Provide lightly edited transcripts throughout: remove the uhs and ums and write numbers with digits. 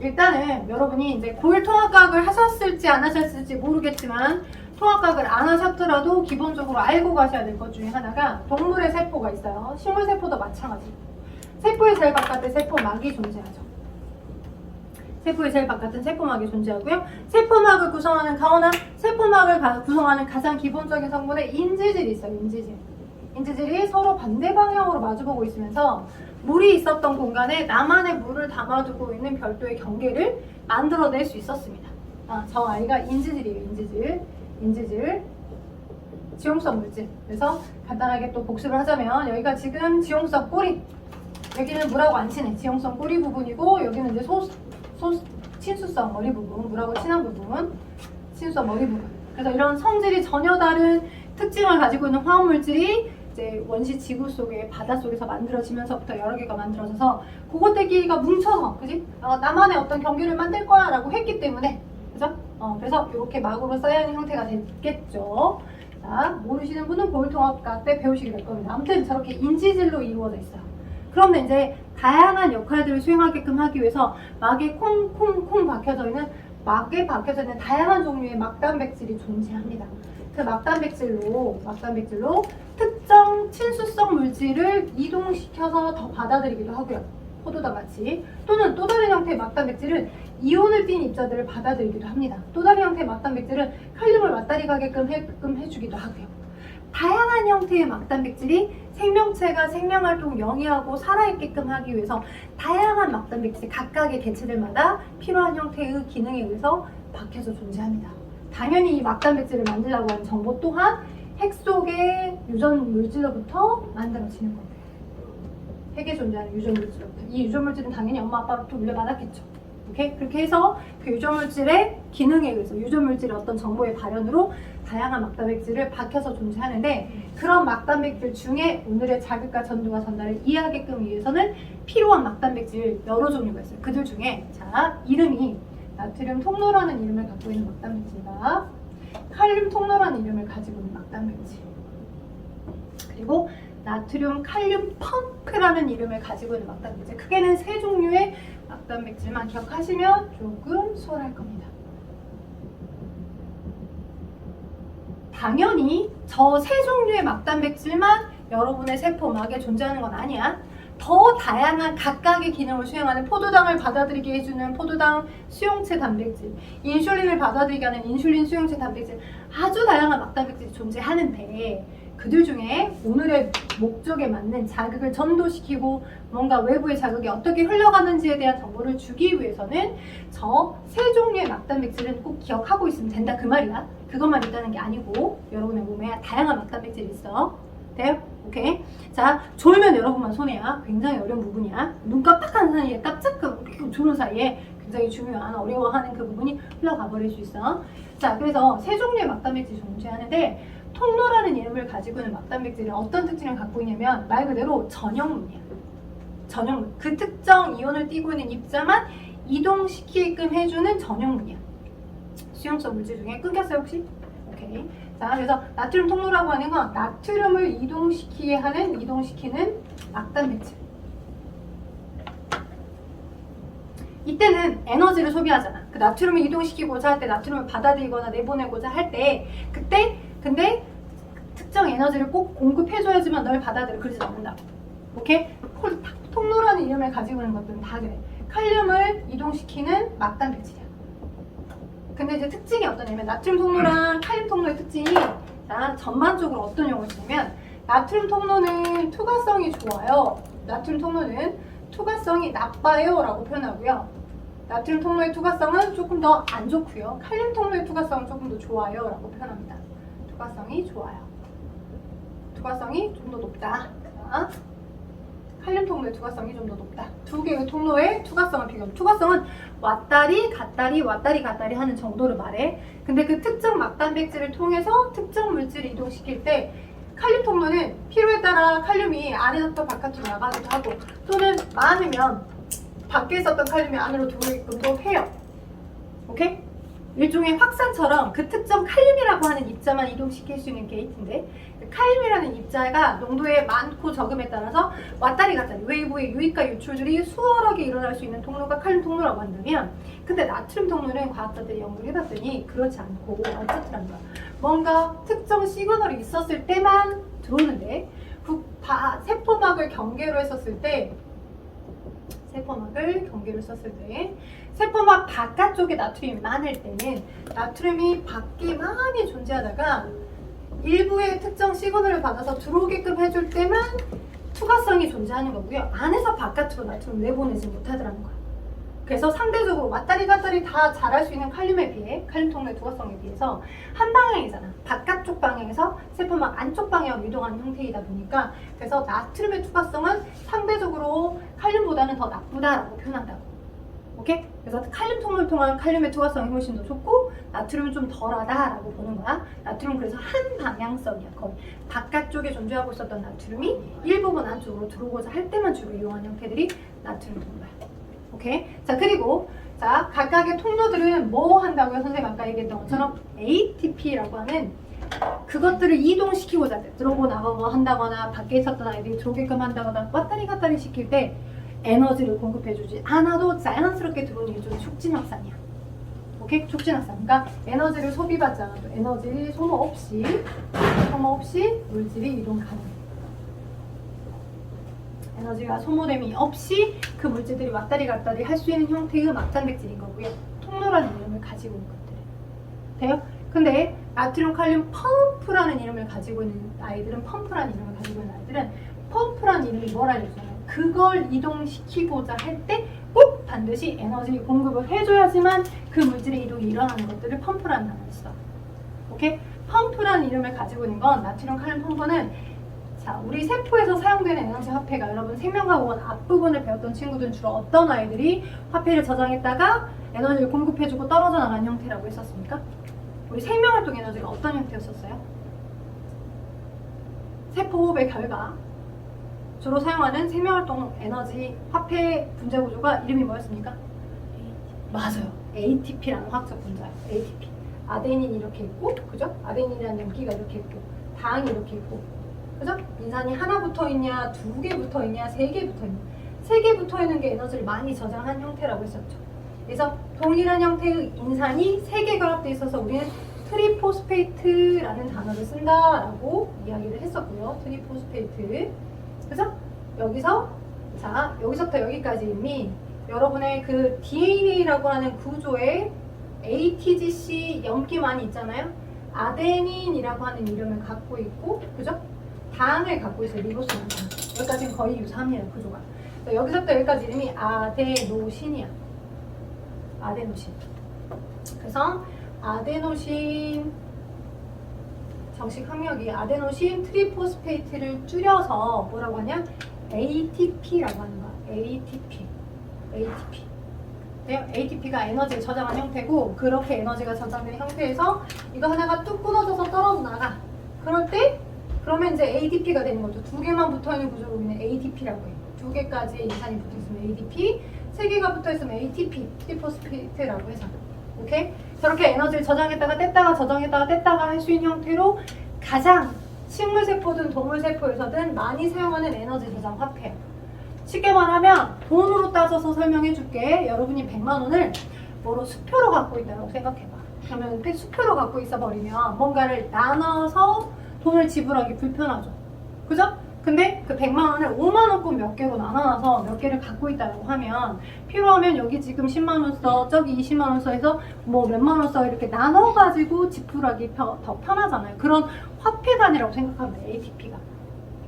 일단은 여러분이 이제 고일 통합과학을 하셨을지 안 하셨을지 모르겠지만 통합과학을 안 하셨더라도 기본적으로 알고 가셔야 될 것 중에 하나가 동물의 세포가 있어요. 식물 세포도 마찬가지. 세포의 제일 바깥에 세포막이 존재하죠. 세포의 제일 바깥은 세포막이 존재하고요. 세포막을 구성하는 가오나 세포막을 구성하는 가장 기본적인 성분의 인지질이 있어요. 인지질. 인지질이 서로 반대 방향으로 마주보고 있으면서 물이 있었던 공간에 나만의 물을 담아두고 있는 별도의 경계를 만들어낼 수 있었습니다. 저 아이가 인지질이에요. 인지질. 지용성 물질. 그래서 간단하게 또 복습을 하자면 여기가 지금 지용성 꼬리, 여기는 물하고 안 친해. 지용성 꼬리 부분이고 여기는 이제 친수성 머리 부분, 물하고 친한 부분, 친수성 머리 부분. 그래서 이런 성질이 전혀 다른 특징을 가지고 있는 화합물질이 이제 원시 지구 속에 바닷속에서 만들어지면서부터 여러 개가 만들어져서 그것들끼리가 뭉쳐서, 그지? 나만의 어떤 경계를 만들 거야 라고 했기 때문에, 그죠? 그래서 이렇게 막으로 써야 하는 형태가 됐겠죠. 자, 모르시는 분은 고일통합과 때 배우시게 될 겁니다. 아무튼 저렇게 인지질로 이루어져 있어요. 그런데 이제 다양한 역할들을 수행하게끔 하기 위해서 막에 콩콩콩 박혀져 있는, 막에 박혀져 있는 다양한 종류의 막단백질이 존재합니다. 그 막단백질로 특정 친수성 물질을 이동시켜서 더 받아들이기도 하고요. 포도당 같이. 또는 또 다른 형태의 막단백질은 이온을 띤 입자들을 받아들이기도 합니다. 또 다른 형태의 막단백질은 칼륨을 왔다리 가게끔 해주기도 하고요. 다양한 형태의 막단백질이 생명체가 생명활동을 영위하고 살아있게끔 하기 위해서 다양한 막단백질 각각의 개체들마다 필요한 형태의 기능에 의해서 박혀서 존재합니다. 당연히 이 막단백질을 만들려고 하는 정보 또한 핵 속의 유전 물질로부터 만들어지는 겁니다. 핵에 존재하는 유전 물질로부터. 이 유전 물질은 당연히 엄마 아빠로부터 물려받았겠죠. 오케이? 그렇게 해서 그 유전 물질의 기능에 의해서 유전 물질의 어떤 정보의 발현으로 다양한 막단백질을 박혀서 존재하는데, 그런 막단백질 중에 오늘의 자극과 전도와 전달을 이해하게끔 위해서는 필요한 막단백질 여러 종류가 있어요. 그들 중에 자, 이름이 나트륨 통로라는 이름을 갖고 있는 막단백질과 칼륨 통로라는 이름을 가지고 있는 막단백질, 그리고 나트륨 칼륨 펌프라는 이름을 가지고 있는 막단백질, 크게는 세 종류의 막단백질만 기억하시면 조금 수월할 겁니다. 당연히 저 세 종류의 막단백질만 여러분의 세포막에 존재하는 건 아니야. 더 다양한 각각의 기능을 수행하는 포도당을 받아들이게 해주는 포도당 수용체 단백질, 인슐린을 받아들이게 하는 인슐린 수용체 단백질, 아주 다양한 막단백질이 존재하는데, 그들 중에 오늘의 목적에 맞는 자극을 전도시키고 뭔가 외부의 자극이 어떻게 흘러가는지에 대한 정보를 주기 위해서는 저 세 종류의 막단백질은 꼭 기억하고 있으면 된다, 그 말이야. 그것만 있다는 게 아니고 여러분의 몸에 다양한 막단백질이 있어. 돼요? 오케이? 자, 졸면 여러분만 손해야. 굉장히 어려운 부분이야. 눈 깜빡하는 사이에 조는 사이에 굉장히 중요한, 어려워하는 그 부분이 흘러가 버릴 수 있어. 자, 그래서 세 종류의 막단백질이 존재하는데, 통로라는 이름을 가지고 있는 막단백질은 어떤 특징을 갖고 있냐면 말 그대로 전형물이야. 전형물. 그 특정 이온을 띠고 있는 입자만 이동시키게끔 해주는 전형물이야. 수용성 물질 중에 끊겼어요 혹시? 오케이. 자, 그래서 나트륨 통로라고 하는 건 나트륨을 이동시키는 막단백질. 이때는 에너지를 소비하잖아. 그 나트륨을 이동시키고자 할 때, 나트륨을 받아들이거나 내보내고자 할 때, 그때 근데 특정 에너지를 꼭 공급해줘야지만 널 받아들여. 그러지 않는다. 오케이? 통로라는 이름을 가지고 있는 것들은 다 그래. 칼륨을 이동시키는 막단백질이야. 근데 이제 특징이 어떠냐면 나트륨 통로랑 칼륨 통로의 특징이, 자, 전반적으로 어떤 용어를 쓰냐면, 나트륨 통로는 투과성이 좋아요. 나트륨 통로는 투과성이 나빠요 라고 표현하고요. 나트륨 통로의 투과성은 조금 더 안 좋고요. 칼륨 통로의 투과성은 조금 더 좋아요 라고 표현합니다. 투과성이 좋아요. 투과성이 좀 더 높다. 자, 칼륨 통로의 투과성이 좀 더 높다. 두 개의 통로의 투과성을 비교하면, 투과성은 왔다리 갔다리 왔다리 갔다리 하는 정도를 말해. 근데 그 특정 막단백질을 통해서 특정 물질을 이동시킬 때 칼륨 통로는 필요에 따라 칼륨이 안에서부터 바깥으로 나가기도 하고, 또는 많으면 밖에 있었던 칼륨이 안으로 들어오게끔도 해요. 오케이? 일종의 확산처럼 그 특정 칼륨이라고 하는 입자만 이동시킬 수 있는 게이트인데, 칼륨이라는 입자가 농도에 많고 적음에 따라서 왔다리 갔다리 웨이브의 유입과 유출들이 수월하게 일어날 수 있는 통로가 칼륨 통로라고 한다면, 근데 나트륨 통로는 과학자들이 연구를 해봤더니 그렇지 않고 어쨌든 뭔가 특정 시그널이 있었을 때만 들어오는데, 세포막을 경계로 했었을 때, 세포막 바깥쪽에 나트륨이 많을 때는 나트륨이 밖에 많이 존재하다가 일부의 특정 시그널을 받아서 들어오게끔 해줄 때만 투과성이 존재하는 거고요. 안에서 바깥으로 나트륨을 내보내지 못하더라는 거예요. 그래서 상대적으로 왔다리 갔다리 다 잘할 수 있는 칼륨에 비해, 칼륨 통로의 투과성에 비해서 한 방향이잖아. 바깥쪽 방향에서 세포막 안쪽 방향으로 이동하는 형태이다 보니까, 그래서 나트륨의 투과성은 상대적으로 칼륨보다는 더 나쁘다라고 표현한다고. 오케이? 그래서 칼륨 통로를 통한 칼륨의 투과성이 훨씬 더 좋고 나트륨은 좀 덜하다라고 보는 거야. 나트륨은 그래서 한 방향성이야. 거의 바깥쪽에 존재하고 있었던 나트륨이 일부분 안쪽으로 들어오고자 할 때만 주로 이용하는 형태들이 나트륨 통로야. 오케이? 자, 그리고 자, 각각의 통로들은 뭐 한다고요? 선생님 아까 얘기했던 것처럼 ATP라고 하는 그것들을 이동시키고자 들어오고 나가고 한다거나 밖에 있었던 아이들이 들어오게끔 한다거나 왔다리 갔다리 시킬 때 에너지를 공급해주지 않아도 자연스럽게 들어오는 일종의 촉진확산이야. 오케이? 촉진확산. 그러니까 에너지를 소비받지 않아도 에너지 소모 없이 물질이 이동 가능. 에너지가 소모됨이 없이 그 물질들이 왔다리 갔다리 할 수 있는 형태의 막단백질인 거고요. 통로라는 이름을 가지고 있는 것들. 돼요? 근데 나트륨, 칼륨, 펌프라는 이름을 가지고 있는 아이들은 펌프라는 이름이 뭘 알려주나요? 그걸 이동시키고자 할 때 꼭 반드시 에너지 공급을 해줘야지만 그 물질의 이동이 일어나는 것들을 펌프라는 단어를 써. 오케이? 펌프라는 이름을 가지고 있는 건 나트륨, 칼륨, 펌프는 자, 우리 세포에서 사용되는 에너지 화폐가 여러분 생명과학원 앞부분을 배웠던 친구들은 주로 어떤 아이들이 화폐를 저장했다가 에너지를 공급해주고 떨어져 나가는 형태라고 했었습니까? 우리 생명활동 에너지가 어떤 형태였었어요? 세포호흡의 결과 주로 사용하는 생명활동 에너지 화폐 분자 구조가 이름이 뭐였습니까? 맞아요. ATP라는 화학적 분자예요. ATP. 아데닌 이렇게 있고, 그죠? 아데닌이라는 염기가 이렇게 있고, 당이 이렇게 있고, 그죠? 인산이 하나 붙어 있냐, 두 개 붙어 있냐, 세 개 붙어 있냐. 세 개 붙어 있는 게 에너지를 많이 저장한 형태라고 했었죠. 그래서 동일한 형태의 인산이 세 개 결합되어 있어서 우리는 트리포스페이트라는 단어를 쓴다라고 이야기를 했었고요. 트리포스페이트. 그죠? 여기서부터 여기까지 이미 여러분의 그 DNA라고 하는 구조에 ATGC 염기만이 있잖아요. 아데닌이라고 하는 이름을 갖고 있고, 그죠? 당을 갖고 있어요. 리보소는 당. 여기까지는 거의 유사합니다. 구조가. 여기서부터 여기까지 이름이 아데노신이야. 아데노신. 그래서 아데노신 정식 항력이 아데노신 트리포스페이트를 줄여서 뭐라고 하냐? ATP라고 하는 거야. ATP. ATP가 에너지를 저장한 형태고, 그렇게 에너지가 저장된 형태에서 이거 하나가 뚝 끊어져서 떨어져 나가. 그러면 이제 ADP가 되는 거죠. 두 개만 붙어있는 구조로 우리는 ADP라고 해요. 두 개까지 인산이 붙어있으면 ADP, 세 개가 붙어있으면 ATP, 트리포스페이트라고 해서. 오케이? 저렇게 에너지를 저장했다가 뗐다가 저장했다가 뗐다가 할 수 있는 형태로 가장 식물세포든 동물세포에서든 많이 사용하는 에너지 저장 화폐예요. 쉽게 말하면 돈으로 따져서 설명해 줄게. 여러분이 100만 원을 뭐로 수표로 갖고 있다고 생각해봐. 그러면 수표로 갖고 있어 버리면 뭔가를 나눠서 돈을 지불하기 불편하죠. 그죠? 근데 그 100만 원을 5만 원권 몇 개로 나눠서 몇 개를 갖고 있다고 하면 필요하면 여기 지금 10만 원 써, 저기 20만 원 써해서 뭐 몇만 원 써 이렇게 나눠가지고 지불하기 더 편하잖아요. 그런 화폐 단위라고 생각하면 ATP가.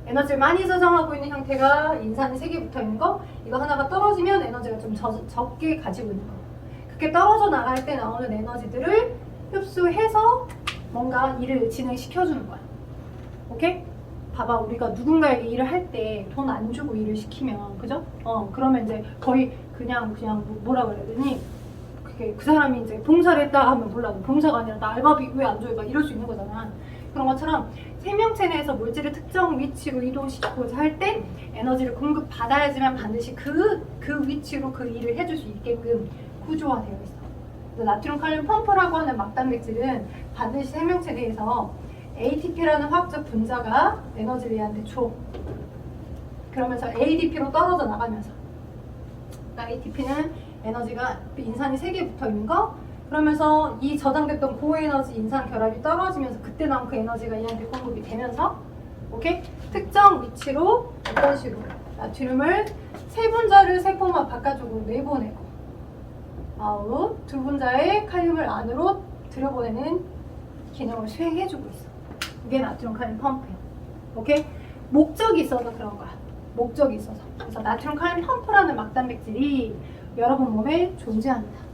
에너지를 많이 저장하고 있는 형태가 인산이 3개 붙어 있는 거, 이거 하나가 떨어지면 에너지가 좀 적게 가지고 있는 거. 그렇게 떨어져 나갈 때 나오는 에너지들을 흡수해서 뭔가 일을 진행시켜주는 거야. 오케이? 봐봐, 우리가 누군가에게 일을 할 때 돈 안 주고 일을 시키면, 그죠? 그러면 이제 거의 그냥 뭐라 그래야 되니? 그 사람이 이제 봉사를 했다 하면 몰라도 봉사가 아니라 나 알바비 왜 안 줘요? 막 이럴 수 있는 거잖아. 그런 것처럼 생명체 내에서 물질을 특정 위치로 이동시키고자 할 때 에너지를 공급받아야지만 반드시 그 위치로 그 일을 해줄 수 있게끔 구조화되어 있어. 그래서 나트륨 칼륨 펌프라고 하는 막단백질은 반드시 생명체 내에서 ATP라는 화학적 분자가 에너지를 얘한테 줘. 그러면서 ADP로 떨어져 나가면서, 그러니까 ATP는 에너지가 인산이 3개 붙어 있는 거, 그러면서 이 저장됐던 고에너지 인산 결합이 떨어지면서 그때 나온 그 에너지가 얘한테 공급이 되면서, 오케이? 특정 위치로 어떤 식으로 나트륨을 세 분자를 세포막 바깥쪽으로 내보내고 아웃 두 분자의 칼륨을 안으로 들여보내는 기능을 수행해주고 있어. 이게 나트륨 칼륨 펌프야. 오케이? 목적이 있어서 그런 거야. 목적이 있어서. 그래서 나트륨 칼륨 펌프라는 막단백질이 여러분 몸에 존재합니다.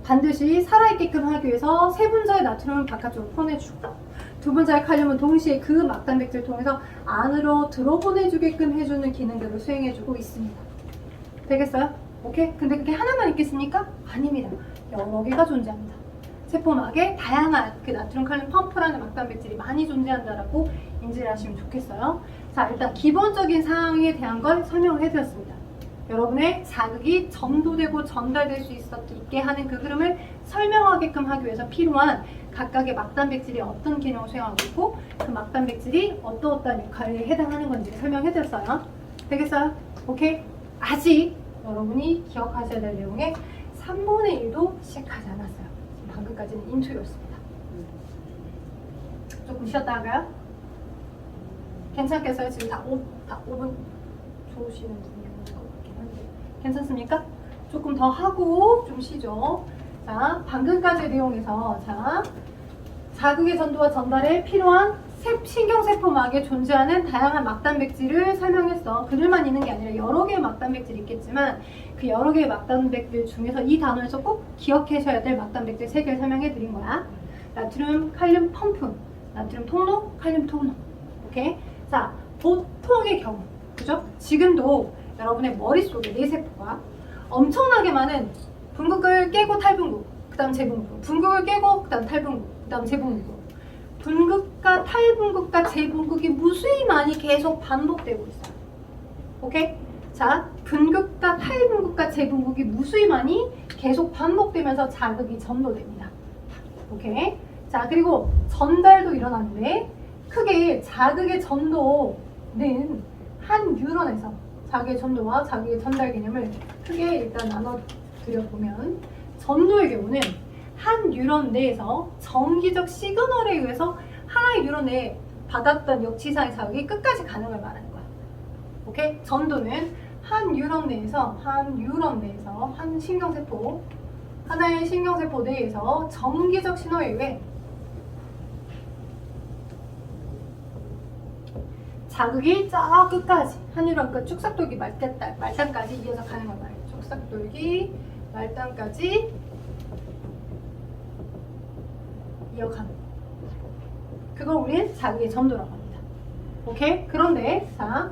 반드시 살아있게끔 하기 위해서 세 분자의 나트륨을 바깥쪽으로 보내주고 두 분자의 칼륨은 동시에 그 막단백질을 통해서 안으로 들어보내주게끔 해주는 기능들을 수행해주고 있습니다. 되겠어요? 오케이? 근데 그게 하나만 있겠습니까? 아닙니다. 여러 개가 존재합니다. 세포막에 다양한 그 나트륨 칼륨 펌프라는 막단백질이 많이 존재한다라고 인지를 하시면 좋겠어요. 자, 일단 기본적인 사항에 대한 걸 설명을 해드렸습니다. 여러분의 자극이 전도되고 전달될 수 있게 하는 그 흐름을 설명하게끔 하기 위해서 필요한 각각의 막단백질이 어떤 기능을 수행하고 있고 그 막단백질이 어떠어떠한 역할에 해당하는 건지 설명해드렸어요. 되겠어요? 오케이? 아직 여러분이 기억하셔야 될 내용의 3분의 1도 시작하지 않았어요. 방금까지는 인트로였습니다. 조금 쉬었다 할까요? 괜찮겠어요? 지금 다 5분 좋으시는 분이 있는 것 같긴 한데 괜찮습니까? 조금 더 하고 좀 쉬죠. 자, 방금까지의 내용에서 자, 자극의 전도와 전달에 필요한 신경세포막에 존재하는 다양한 막단백질을 설명했어. 그들만 있는 게 아니라 여러 개의 막단백질이 있겠지만 그 여러 개의 막단백질 중에서 이 단어에서 꼭 기억하셔야 될 막단백질 3개를 설명해 드린 거야. 나트륨, 칼륨 펌프, 나트륨 통로, 칼륨 통로. 오케이? 자, 보통의 경우, 그죠? 지금도 여러분의 머릿속에 뇌세포가 엄청나게 많은 분극을 깨고 탈분극, 그 다음 재분극, 분극을 깨고 그 다음 탈분극, 그 다음 재분극, 분극과 탈분극과 재분극이 무수히 많이 계속 반복되고 있어요. 오케이? 자, 분극과 탈분극과 재분극이 무수히 많이 계속 반복되면서 자극이 전도됩니다. 오케이? 자, 그리고 전달도 일어나는데 크게 자극의 전도는 한 뉴런에서 자극의 전도와 자극의 전달 개념을 크게 일단 나눠드려보면 전도의 경우는 한 뉴런 내에서 정기적 시그널에 의해서 하나의 뉴런 내에 받았던 역치사의 자극이 끝까지 가는 걸 말하는 거야. 오케이? 전도는 한 뉴런 내에서 한 신경세포, 하나의 신경세포 내에서 정기적 신호에 의해 자극이 저 끝까지 한 뉴런 끝 축삭돌기 말단까지 이어서 가는 걸 말해요. 축삭돌기 말단까지 이어가는 그걸 우리는 자극의 전도라고 합니다. 오케이? 그런데 자,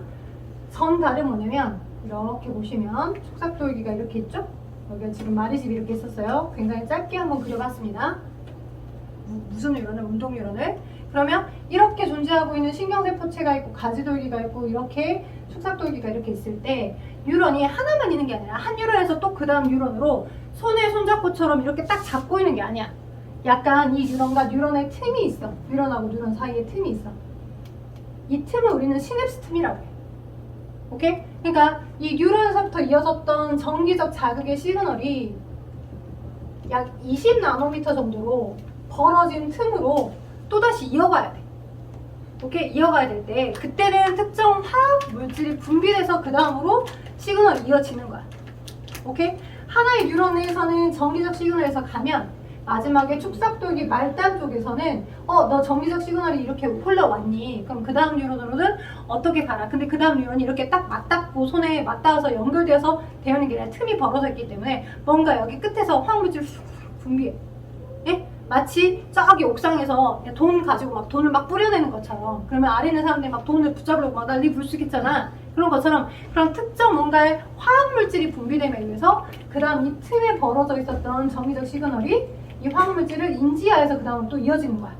전달은 뭐냐면 이렇게 보시면 축삭돌기가 이렇게 있죠? 여기가 지금 마리집이 이렇게 있었어요. 굉장히 짧게 한번 그려봤습니다. 무슨 뉴런을? 운동 뉴런을. 그러면 이렇게 존재하고 있는 신경세포체가 있고 가지돌기가 있고 이렇게 축삭돌기가 이렇게 있을 때 뉴런이 하나만 있는 게 아니라 한 뉴런에서 또 그 다음 뉴런으로 손에 손잡고처럼 이렇게 딱 잡고 있는 게 아니야. 약간 이 뉴런과 뉴런의 틈이 있어. 뉴런하고 뉴런 사이에 틈이 있어. 이 틈을 우리는 시냅스 틈이라고 해. 오케이? 그러니까 이 뉴런에서부터 이어졌던 정기적 자극의 시그널이 약 20나노미터 정도로 벌어진 틈으로 또다시 이어가야 돼. 오케이? 이어가야 될 때 그때는 특정 화학 물질이 분비돼서 그 다음으로 시그널이 이어지는 거야. 오케이? 하나의 뉴런 내에서는 정기적 시그널에서 가면 마지막에 축삭돌기 말단 쪽에서는 너 정기적 시그널이 이렇게 흘러왔니? 그럼 그 다음 뉴런으로는 어떻게 가라? 근데 그 다음 뉴런이 이렇게 딱 맞닿고 손에 맞닿아서 연결되어서 되는 게 아니라 틈이 벌어져 있기 때문에 뭔가 여기 끝에서 화학물질을 쑥 분비해. 예? 마치 저기 옥상에서 돈 가지고 막 돈을 막 뿌려내는 것처럼 그러면 아래 있는 사람들이 막 돈을 붙잡으려고 막 난리 불쑥했잖아. 그런 것처럼 그런 특정 뭔가의 화학물질이 분비됨에 의해서 그 다음 이 틈에 벌어져 있었던 정기적 시그널이 이 화학물질을 인지하여서 그 다음 또 이어지는 거야.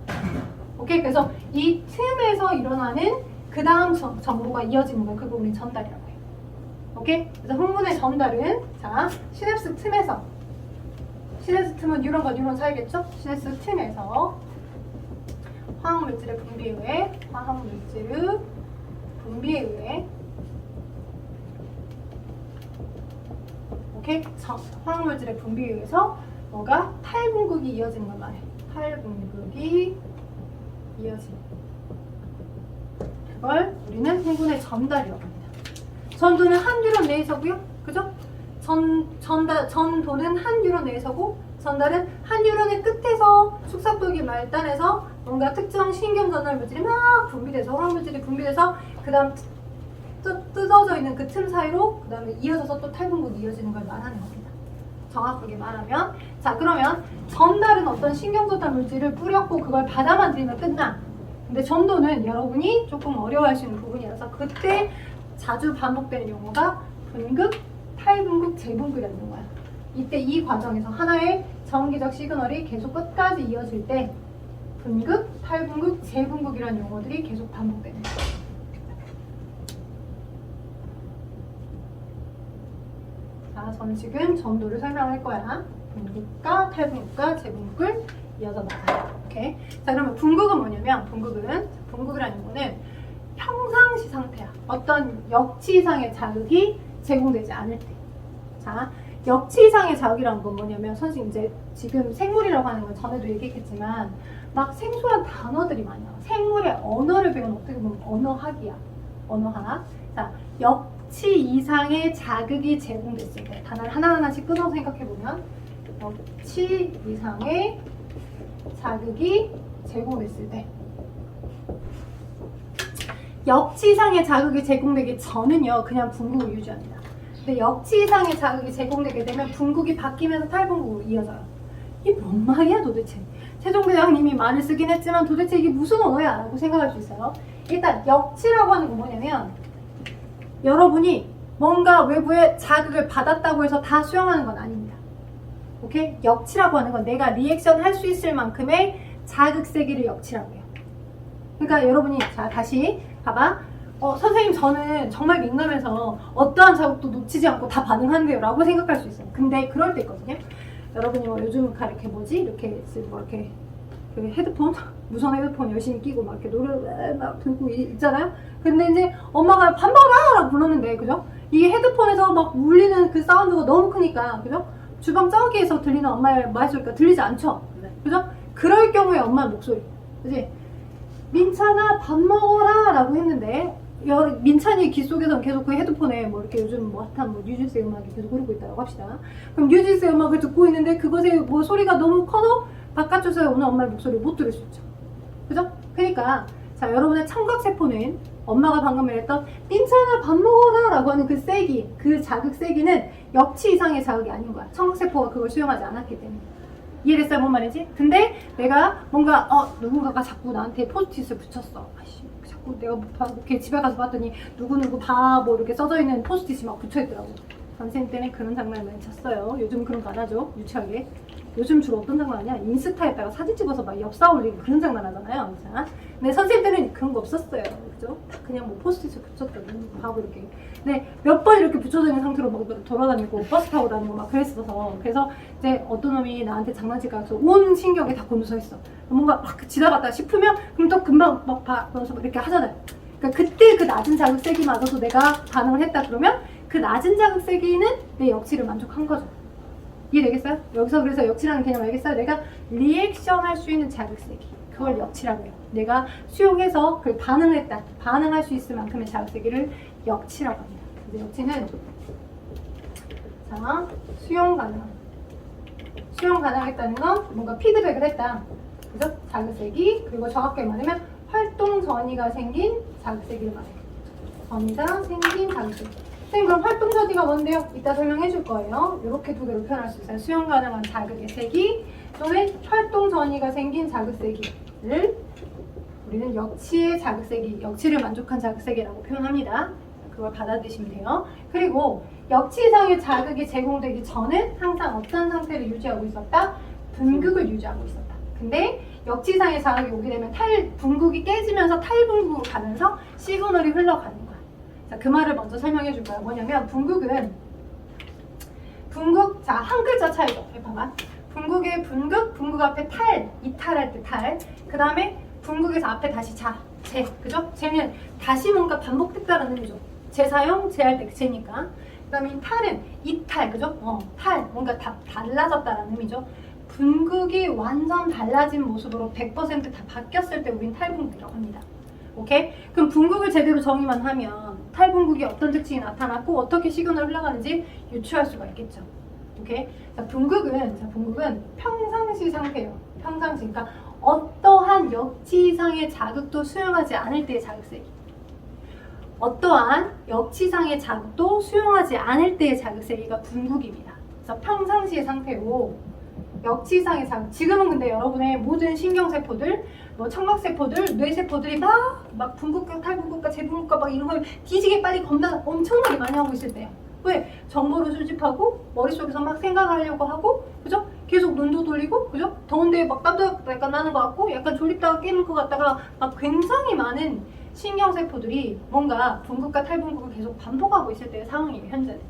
오케이? 그래서 이 틈에서 일어나는 그 다음 정보가 이어지는 거야. 그걸 우리 전달이라고 해. 오케이? 그래서 흥분의 전달은 자 시냅스 시내스 틈은 뉴런과 뉴런 사이겠죠? 시내스 틈에서 화학물질의 분비에 의해 오케이? 화학물질의 분비에 의해서 뭐가? 탈분극이 이어지는 걸 말해. 탈분극이 이어지는 그걸 우리는 행군의 전달이라고 합니다. 전도는 한 뉴런 내에서고요. 그죠? 전도는 한 뉴런 내에서고 전달은 한 뉴런의 끝에서 축삭도기 말단에서 뭔가 특정 신경 전달 물질이 막 분비돼서 화학물질이 분비돼서 그 다음 뜯어져 있는 그 틈 사이로 그 다음에 이어져서 또 탈분극이 이어지는 걸 말하는 겁니다. 정확하게 말하면 자 그러면 전달은 어떤 신경 전달 물질을 뿌렸고 그걸 받아만 들이면 끝나. 근데 전도는 여러분이 조금 어려워하시는 부분이라서 그때 자주 반복되는 용어가 분극, 탈분극, 재분극이라는 용어야. 이때 이 과정에서 하나의 전기적 시그널이 계속 끝까지 이어질 때 분극, 탈분극, 재분극이라는 용어들이 계속 반복되는 거야. 자, 저는 지금 전도를 설명할 거야. 분극과 탈분극과 재분극을 이어서 나가요. 오케이. 자, 그러면 분극은 뭐냐면 분극이라는 거는 평상시 상태야. 어떤 역치 이상의 자극이 제공되지 않을 때. 자, 역치 이상의 자극이라는 건 뭐냐면 선생님 이제 지금 생물이라고 하는 건 전에도 얘기했지만 막 생소한 단어들이 많이 나와. 생물의 언어를 배우는 어떻게 보면 언어학이야. 언어학. 자, 역치 이상의 자극이 제공됐을 때 단어를 하나하나씩 끊어서 생각해보면 역치 이상의 자극이 제공됐을 때 역치 이상의 자극이 제공되기 전은요 그냥 분극을 유지합니다. 근데 역치 이상의 자극이 제공되게 되면 분극이 바뀌면서 탈분극으로 이어져요. 이게 뭔 말이야 도대체? 세종대왕님이 말을 쓰긴 했지만 도대체 이게 무슨 언어야? 라고 생각할 수 있어요. 일단 역치라고 하는 건 뭐냐면 여러분이 뭔가 외부의 자극을 받았다고 해서 다 수용하는 건 아닙니다. 오케이? 역치라고 하는 건 내가 리액션 할 수 있을 만큼의 자극 세기를 역치라고 해요. 그러니까 여러분이 자 다시 봐봐. 선생님 저는 정말 민감해서 어떠한 자극도 놓치지 않고 다 반응하는데요 라고 생각할 수 있어요. 근데 그럴 때 있거든요. 여러분이 뭐 요즘 이렇게 뭐지? 이렇게 뭐 이렇게 그 헤드폰? 무선 헤드폰 열심히 끼고 막 이렇게 노래를 막 들고 있잖아요? 근데 이제 엄마가 밥 먹어라! 라고 불렀는데 그죠? 이게 헤드폰에서 막 울리는 그 사운드가 너무 크니까 그죠? 주방 저기에서 들리는 엄마의 말소리가 들리지 않죠? 그죠? 그럴 경우에 엄마의 목소리 그치? 민찬아 밥 먹어라 라고 했는데 민찬이 귀 속에서는 계속 그 헤드폰에 뭐 이렇게 요즘 뭐 핫한 뭐 뉴진스의 음악이 계속 흐르고 있다고 합시다. 그럼 뉴진스의 음악을 듣고 있는데 그것에 뭐 소리가 너무 커서 바깥쪽에서 오는 엄마의 목소리를 못 들을 수 있죠. 그죠? 그러니까 자 여러분의 청각세포는 엄마가 방금 말했던 민찬아 밥 먹어라 라고 하는 그 세기 그 자극 세기는 역치 이상의 자극이 아닌 거야. 청각세포가 그걸 수용하지 않았기 때문에. 이해됐어요? 뭔 말인지? 근데 내가 뭔가 누군가가 자꾸 나한테 포스트잇을 붙였어. 아이씨, 자꾸 내가 이렇게 집에 가서 봤더니 누구누구 바보 이렇게 써져 있는 포스트잇이 막 붙여있더라고. 선생님 때는 그런 장난을 많이 쳤어요. 요즘 그런 거 안 하죠? 유치하게. 요즘 주로 어떤 장난 하냐? 인스타에다가 사진 찍어서 막 엽사 올리고 그런 장난 하잖아요. 자. 근데 선생님 때는 그런 거 없었어요. 그죠? 그냥 뭐 포스트잇을 붙였더니 바보 이렇게. 근데 몇 번 이렇게 붙여져 있는 상태로 막 돌아다니고 버스 타고 다니고 막 그랬어서 그래서 이제 어떤 놈이 나한테 장난칠까 해서 온 신경이 다 곤두서 있어. 뭔가 막 지나갔다 싶으면 그럼 또 금방 막 봐서 이렇게 하잖아요. 그러니까 그때 그 낮은 자극 세기마저도 내가 반응을 했다 그러면 그 낮은 자극 세기는 내 역치를 만족한 거죠. 이해되겠어요? 여기서 그래서 역치라는 개념 알겠어요? 내가 리액션 할 수 있는 자극 세기 그걸 역치라고 해요. 내가 수용해서 그걸 반응했다. 반응할 수 있을 만큼의 자극 세기를 역치라고 합니다. 근데 역치는 자 수용 가능했다는 건 뭔가 피드백을 했다. 그래서 자극 세기 그리고 정확하게 말하면 활동 전이가 생긴 자극 세기를 말해요. 전이가 생긴 자극 세기. 선생님 그럼 활동 전이가 뭔데요? 이따 설명해 줄 거예요. 이렇게 두 개로 표현할 수 있어요. 수용 가능한 자극의 세기 또는 활동 전이가 생긴 자극 세기를 우리는 역치의 자극 세기, 역치를 만족한 자극 세기라고 표현합니다. 그걸 받아들이시면 돼요. 그리고 역치 이상의 자극이 제공되기 전은 항상 어떤 상태를 유지하고 있었다? 분극을 유지하고 있었다. 근데 역치 이상의 자극이 오게 되면 분극이 깨지면서 탈분극으로 가면서 시그널이 흘러가는 거야. 자, 그 말을 먼저 설명해 줄 거야. 뭐냐면 분극, 자, 한 글자 차이죠. 봐봐. 분극의 분극, 분극 앞에 탈, 이탈할 때 탈. 그 다음에 분극에서 앞에 다시 자, 재, 그죠? 재는 다시 뭔가 반복됐다는 의미죠. 재사용, 재할 때 재니까. 그 다음에 이 탈은 이탈, 그죠? 탈, 뭔가 다 달라졌다는 의미죠. 분극이 완전 달라진 모습으로 100%다 바뀌었을 때 우린 탈분극이라고 합니다. 오케이? 그럼 분극을 제대로 정의만 하면 탈분극이 어떤 특징이 나타났고 어떻게 시그널 흘러가는지 유추할 수가 있겠죠. 오케이? 자, 분극은 평상시 상태예요. 평상시. 그러니까 어떠한 역치상의 자극도 수용하지 않을 때의 자극세기. 어떠한 역치상의 자극도 수용하지 않을 때의 자극세기가 분극입니다. 그래서 평상시의 상태로 역치상의 자극. 지금은 근데 여러분의 모든 신경세포들, 뭐 청각세포들, 뇌세포들이 막 분극과 탈분극과 재분극과 막 이런 걸 뒤지게 빨리 겁나 엄청나게 많이 하고 있을 때요. 왜? 정보를 수집하고 머릿속에서 막 생각하려고 하고, 그죠? 계속 눈도 돌리고, 그죠? 더운데 막 땀도 약간 나는 것 같고, 약간 졸립다가 깨는 것 같다가 막 굉장히 많은 신경세포들이 뭔가 분극과 탈분극을 계속 반복하고 있을 때의 상황이에요, 현재는.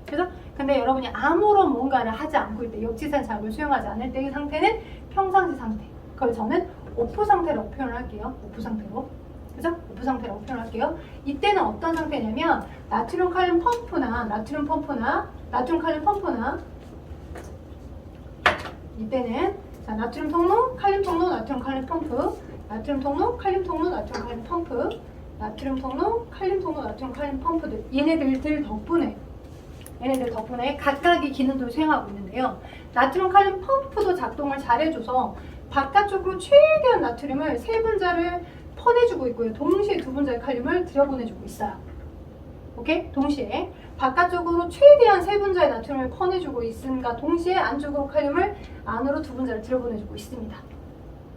그죠? 근데 여러분이 아무런 뭔가를 하지 않고 있을 때, 역지상 자극을 수용하지 않을 때의 상태는 평상시 상태. 그걸 저는 오프 상태라고 표현을 할게요. 오프 상태로. 그죠? 오프 상태라고 표현할게요. 이때는 어떤 상태냐면 나트륨 칼륨 펌프나 이때는 자, 나트륨 통로, 칼륨 통로, 나트륨 칼륨 펌프, 나트륨 통로, 칼륨 통로, 나트륨 칼륨 펌프, 나트륨 통로, 칼륨 통로, 나트륨 칼륨 펌프들 얘네들 덕분에 각각의 기능들을 수행하고 있는데요. 나트륨 칼륨 펌프도 작동을 잘해줘서 바깥쪽으로 최대한 나트륨을 세 분자를 퍼내주고 있고요. 동시에 두 분자의 칼륨을 들여보내주고 있어요. 오케이? 동시에 바깥쪽으로 최대한 세 분자의 나트륨을 퍼내주고 있음과 동시에 안쪽으로 칼륨을 안으로 두 분자를 들여보내주고 있습니다.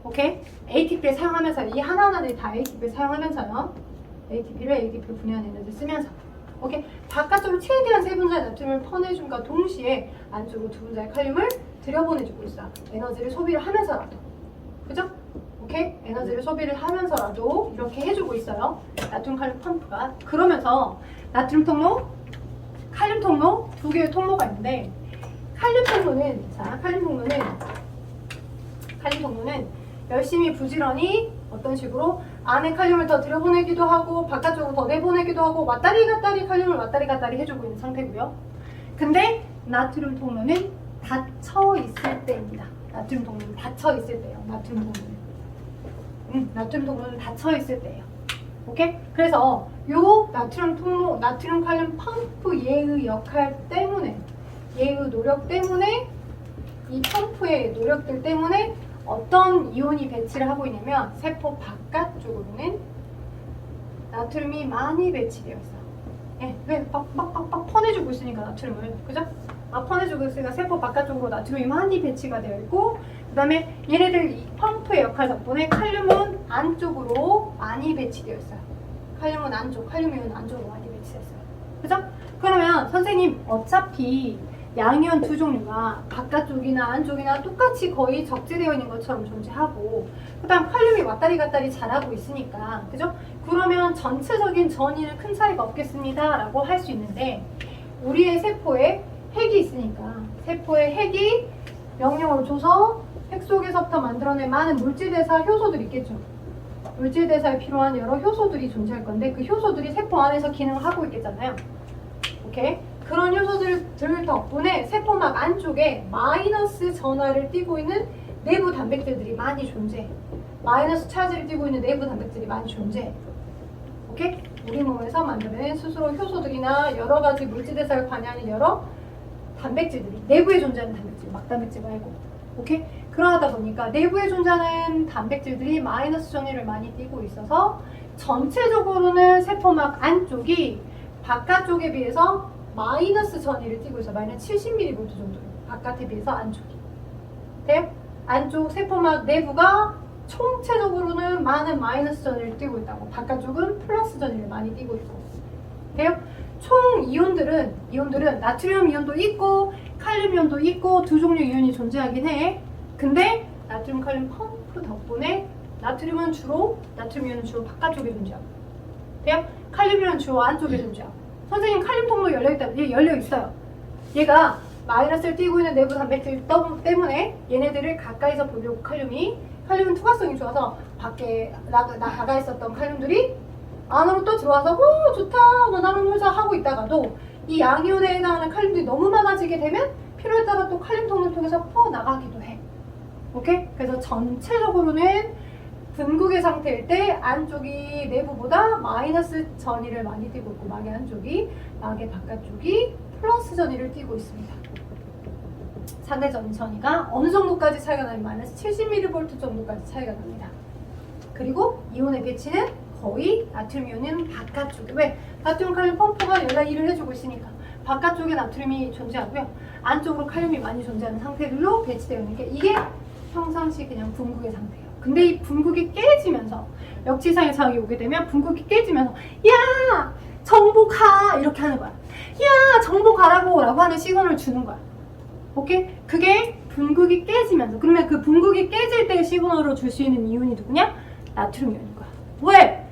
오케이? ATP를 사용하면서 이 하나하나들이 다 ATP를 사용하면서요. ATP를 분해하는 에너지를 쓰면서 오케이? 바깥쪽으로 최대한 세 분자의 나트륨을 퍼내줌과 동시에 안쪽으로 두 분자의 칼륨을 들여보내주고 있어요. 에너지를 소비를 하면서라도. 그죠? 오케이? 에너지를 소비를 하면서라도 이렇게 해주고 있어요. 나트륨 칼륨 펌프가. 그러면서 나트륨 통로, 칼륨 통로 두 개의 통로가 있는데 칼륨 통로는 열심히 부지런히 어떤 식으로 안에 칼륨을 더 들여보내기도 하고 바깥쪽으로 더 내보내기도 하고 왔다리 갔다리 칼륨을 왔다리 갔다리 해주고 있는 상태고요. 근데 나트륨 통로는 닫혀 있을 때입니다. 나트륨 통로는 닫혀 있을 때예요. 나트륨 통로는 닫혀 있을 때예요. 오케이? 그래서 요 나트륨 통로, 나트륨 칼륨 펌프 얘의 역할 때문에, 얘의 노력 때문에, 이 펌프의 노력들 때문에 어떤 이온이 배치를 하고 있냐면 세포 바깥쪽으로는 나트륨이 많이 배치되어 있어요. 예, 왜? 빡 퍼내주고 있으니까 나트륨을. 그죠? 퍼내주고 있으니까 세포 바깥쪽으로 나트륨이 많이 배치가 되어 있고 그 다음에 얘네들 이 펌프의 역할 덕분에 칼륨은 안쪽으로 많이 배치되어 있어요. 칼륨은 안쪽으로 많이 배치됐어요. 그죠? 그러면 선생님 어차피 양이온 두 종류가 바깥쪽이나 안쪽이나 똑같이 거의 적재되어 있는 것처럼 존재하고 그 다음 칼륨이 왔다리 갔다리 잘하고 있으니까 그죠? 그러면 전체적인 전이는 큰 차이가 없겠습니다 라고 할 수 있는데 우리의 세포에 핵이 있으니까 세포에 핵이 명령을 줘서 핵 속에서부터 만들어낸 많은 물질대사 효소들이 있겠죠. 물질대사에 필요한 여러 효소들이 존재할 건데 그 효소들이 세포 안에서 기능을 하고 있겠잖아요. 오케이? 그런 효소들 덕분에 세포막 안쪽에 마이너스 전하를 띠고 있는 내부 단백질들이 많이 존재해. 마이너스 차지를 띠고 있는 내부 단백질이 많이 존재해. 오케이? 우리 몸에서 만드는 스스로 효소들이나 여러 가지 물질대사를 관여하는 여러 단백질들이 내부에 존재하는 단백질, 막단백질 말고. 오케이? 그러다 보니까 내부에 존재하는 단백질들이 마이너스 전위를 많이 띠고 있어서 전체적으로는 세포막 안쪽이 바깥쪽에 비해서 마이너스 전위를 띠고 있어요. 마이너스 70mV 정도. 바깥에 비해서 안쪽이. 돼요? 안쪽 세포막 내부가 총체적으로는 많은 마이너스 전위를 띠고 있다고. 바깥쪽은 플러스 전위를 많이 띠고 있고. 돼요? 총 이온들은 나트륨 이온도 있고 칼륨 이온도 있고 두 종류 이온이 존재하긴 해. 근데 나트륨 칼륨 펌프 덕분에 나트륨 이온은 주로 바깥쪽에 존재하고. 돼요? 칼륨 이온은 주로 안쪽에 존재하고. 선생님 칼륨 통로 열려있다. 얘 열려있어요. 얘가 마이너스를 띄고 있는 내부 단백질 때문에 얘네들을 가까이서 보려고 칼륨은 투과성이 좋아서 밖에 나가 있었던 칼륨들이 안으로 또 들어와서 좋다 나는 회사 하고 있다가도 이 양이온에 해당하는 칼륨들이 너무 많아지게 되면 필요에 따라 또 칼륨 통로를 통해서 나가기도 해. 오케이? 그래서 전체적으로는 분극의 상태일 때 안쪽이 내부보다 마이너스 전위를 많이 띄고 있고 막의 안쪽이 막의 바깥쪽이 플러스 전위를 띄고 있습니다. 상대 전위가 어느 정도까지 차이가 나면 마이너스 70mV 정도까지 차이가 납니다. 그리고 이온의 배치는 거의 나트륨 이온은 바깥쪽에 왜? 나트륨 칼륨 펌프가 연락 일을 해주고 있으니까 바깥쪽에 나트륨이 존재하고요. 안쪽으로 칼륨이 많이 존재하는 상태들로 배치되어 있는 게 이게 평상시 그냥 분극의 상태예요. 근데 이 분극이 깨지면서 역지상의 자극이 오게 되면 분극이 깨지면서 야! 정보 가! 이렇게 하는 거야. 야! 정보 가라고! 라고 하는 시그널을 주는 거야. 오케이? 그게 분극이 깨지면서 그러면 그 분극이 깨질 때 시그널을 줄 수 있는 이온이 누구냐? 나트륨 이온인 거야. 왜?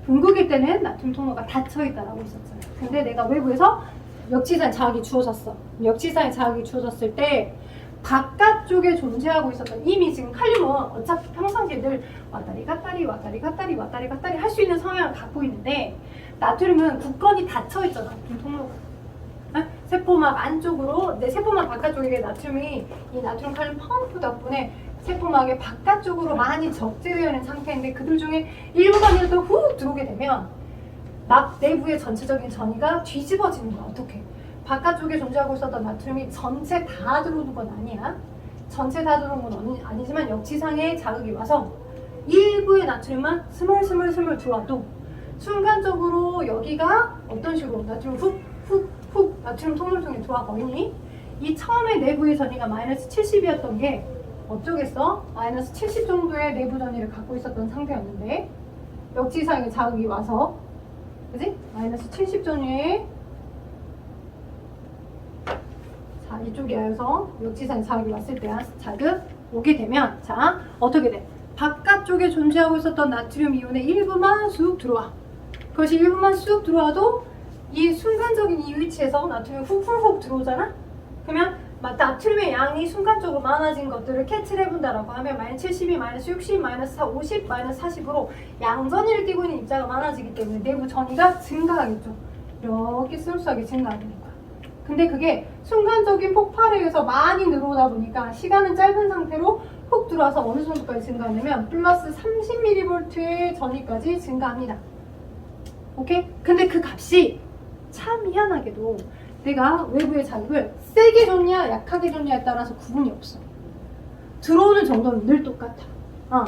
분극일 때는 나트륨 통로가 닫혀있다라고 했었잖아요. 근데 내가 외부에서 역지사의 자극이 주어졌어. 역지사의 자극이 주어졌을 때 바깥쪽에 존재하고 있었던 이미 지금 칼륨은 어차피 평상시에 늘 왔다리 갔다리 왔다리 갔다리 왔다리 갔다리 할 수 있는 성향을 갖고 있는데 나트륨은 굳건히 닫혀있잖아. 통로가. 세포막 안쪽으로 내 세포막 바깥쪽에 나트륨이 이 나트륨 칼륨 펌프 덕분에 세포막의 바깥쪽으로 많이 적재되어 있는 상태인데 그들 중에 일부가 또 훅 들어오게 되면 막 내부의 전체적인 전이가 뒤집어지는 거야. 어떻게? 바깥쪽에 존재하고 있었던 나트륨이 전체 다 들어오는 건 아니야. 전체 다 들어오는 건 아니지만 역지상의 자극이 와서 일부의 나트륨만 스멀스멀 들어와도 순간적으로 여기가 어떤 식으로 나트륨 훅 나트륨 통로를 통해 들어와버리니 이 처음에 내부의 전이가 마이너스 70이었던 게 어쩌겠어? 마이너스 70 정도의 내부 전이를 갖고 있었던 상태였는데 역지상의 자극이 와서 그지? 마이너스 70 전위에 자 이쪽에서 역지상의 자극이 왔을 때 자극 오게 되면 자 어떻게 돼? 바깥쪽에 존재하고 있었던 나트륨 이온의 일부만 쑥 들어와. 그것이 일부만 쑥 들어와도 이 순간적인 이 위치에서 나트륨이 훅 들어오잖아? 그러면 나트륨의 양이 순간적으로 많아진 것들을 캐치를 해본다라고 하면 마이너스 72, 마이너스 60, 마이너스 50, 마이너스 40으로 양전위를 띄고 있는 입자가 많아지기 때문에 내부 전위가 증가하겠죠. 이렇게 스무스하게 증가하게 된 거야. 근데 그게 순간적인 폭발에 의해서 많이 늘어오다 보니까 시간은 짧은 상태로 훅 들어와서 어느 정도까지 증가하냐면 플러스 30mV의 전위까지 증가합니다. 오케이? 근데 그 값이 참 희한하게도 내가 외부의 자극을 세게 줬냐 약하게 줬냐에 따라서 구분이 없어. 들어오는 정도는 늘 똑같아.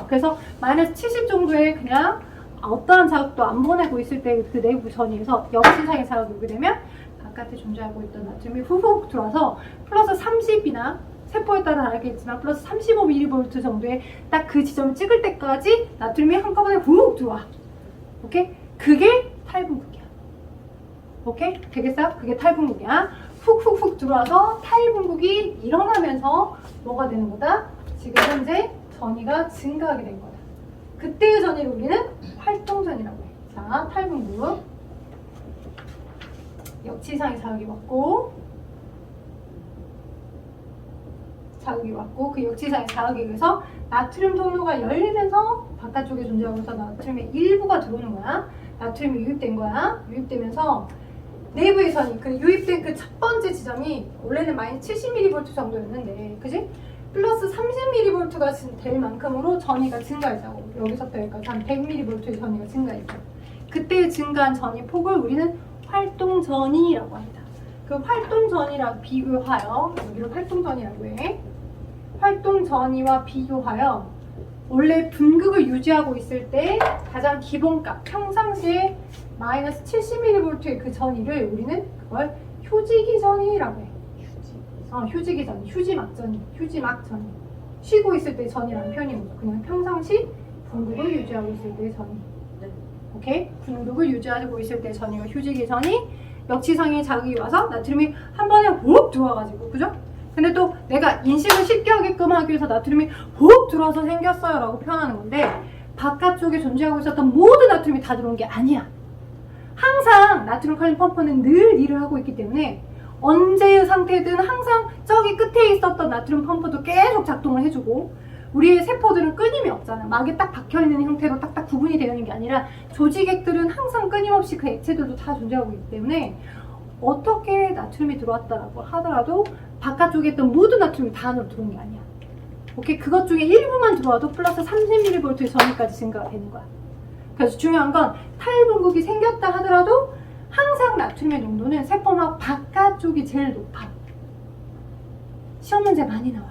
그래서 마이너스 70 정도의 그냥 어떠한 자극도 안 보내고 있을 때 그 내부 전위에서 역지상의 자극이 오게 되면 바깥에 존재하고 있던 나트륨이 훅 들어와서 플러스 30이나 세포에 따라 다르겠지만 플러스 35mV 정도의 딱 그 지점을 찍을 때까지 나트륨이 한꺼번에 훅 들어와. 오케이? 그게 탈분극이야. 오케이? 되겠어? 그게 탈분극이야. 훅 들어와서 탈분극이 일어나면서 뭐가 되는 거다? 지금 현재 전위가 증가하게 된 거다. 그때의 전위를 우리는 활동전이라고 해. 자, 탈분극. 역지상의 자극이 왔고 그 역지상의 자극에 의해서 나트륨 통로가 열리면서 바깥쪽에 존재하고 있어 나트륨의 일부가 들어오는 거야. 나트륨이 유입된 거야. 유입되면서 내부의 전이 그 유입된 그 첫 번째 지점이 원래는 마이너스 70mV 정도였는데 그지? 플러스 30mV가 될 만큼으로 전위가 증가했다고. 여기서부터 여기까지 한 100mV의 전위가 증가했죠. 그때 증가한 전위 폭을 우리는 활동전이라고 합니다. 그 활동전이랑 비교하여 여기를 활동전이라고 해. 활동전이와 비교하여 원래 분극을 유지하고 있을 때 가장 기본값 평상시에 마이너스 70mV의 그 전위를 우리는 그걸 휴지기전이라고 해. 휴지기전, 휴지막전이. 쉬고 있을 때 전이라는 표현인 거죠. 그냥 평상시 분극을 유지하고 있을 때의 전이. 오케이? 분극을 유지하고 있을 때 전이가 휴지기전이 역지상의 자극이 와서 나트륨이 한 번에 훅 들어와가지고, 그죠? 근데 또 내가 인식을 쉽게 하게끔 하기 위해서 나트륨이 훅 들어와서 생겼어요 라고 표현하는 건데 바깥쪽에 존재하고 있었던 모든 나트륨이 다 들어온 게 아니야. 항상 나트륨 칼륨 펌프는 늘 일을 하고 있기 때문에 언제의 상태든 항상 저기 끝에 있었던 나트륨 펌프도 계속 작동을 해주고, 우리의 세포들은 끊임이 없잖아. 막에 딱 박혀있는 형태로 딱딱 구분이 되어 있는 게 아니라 조직액들은 항상 끊임없이 그 액체들도 다 존재하고 있기 때문에 어떻게 나트륨이 들어왔다라고 하더라도 바깥쪽에 있던 모든 나트륨이 다 안으로 들어온 게 아니야. 오케이? 그것 중에 일부만 들어와도 플러스 30mV의 전위까지 증가가 되는 거야. 그래서 중요한 건 탈분국이 생겼다 하더라도 항상 나트륨의 농도는 세포막 바깥쪽이 제일 높아. 시험 문제 많이 나와.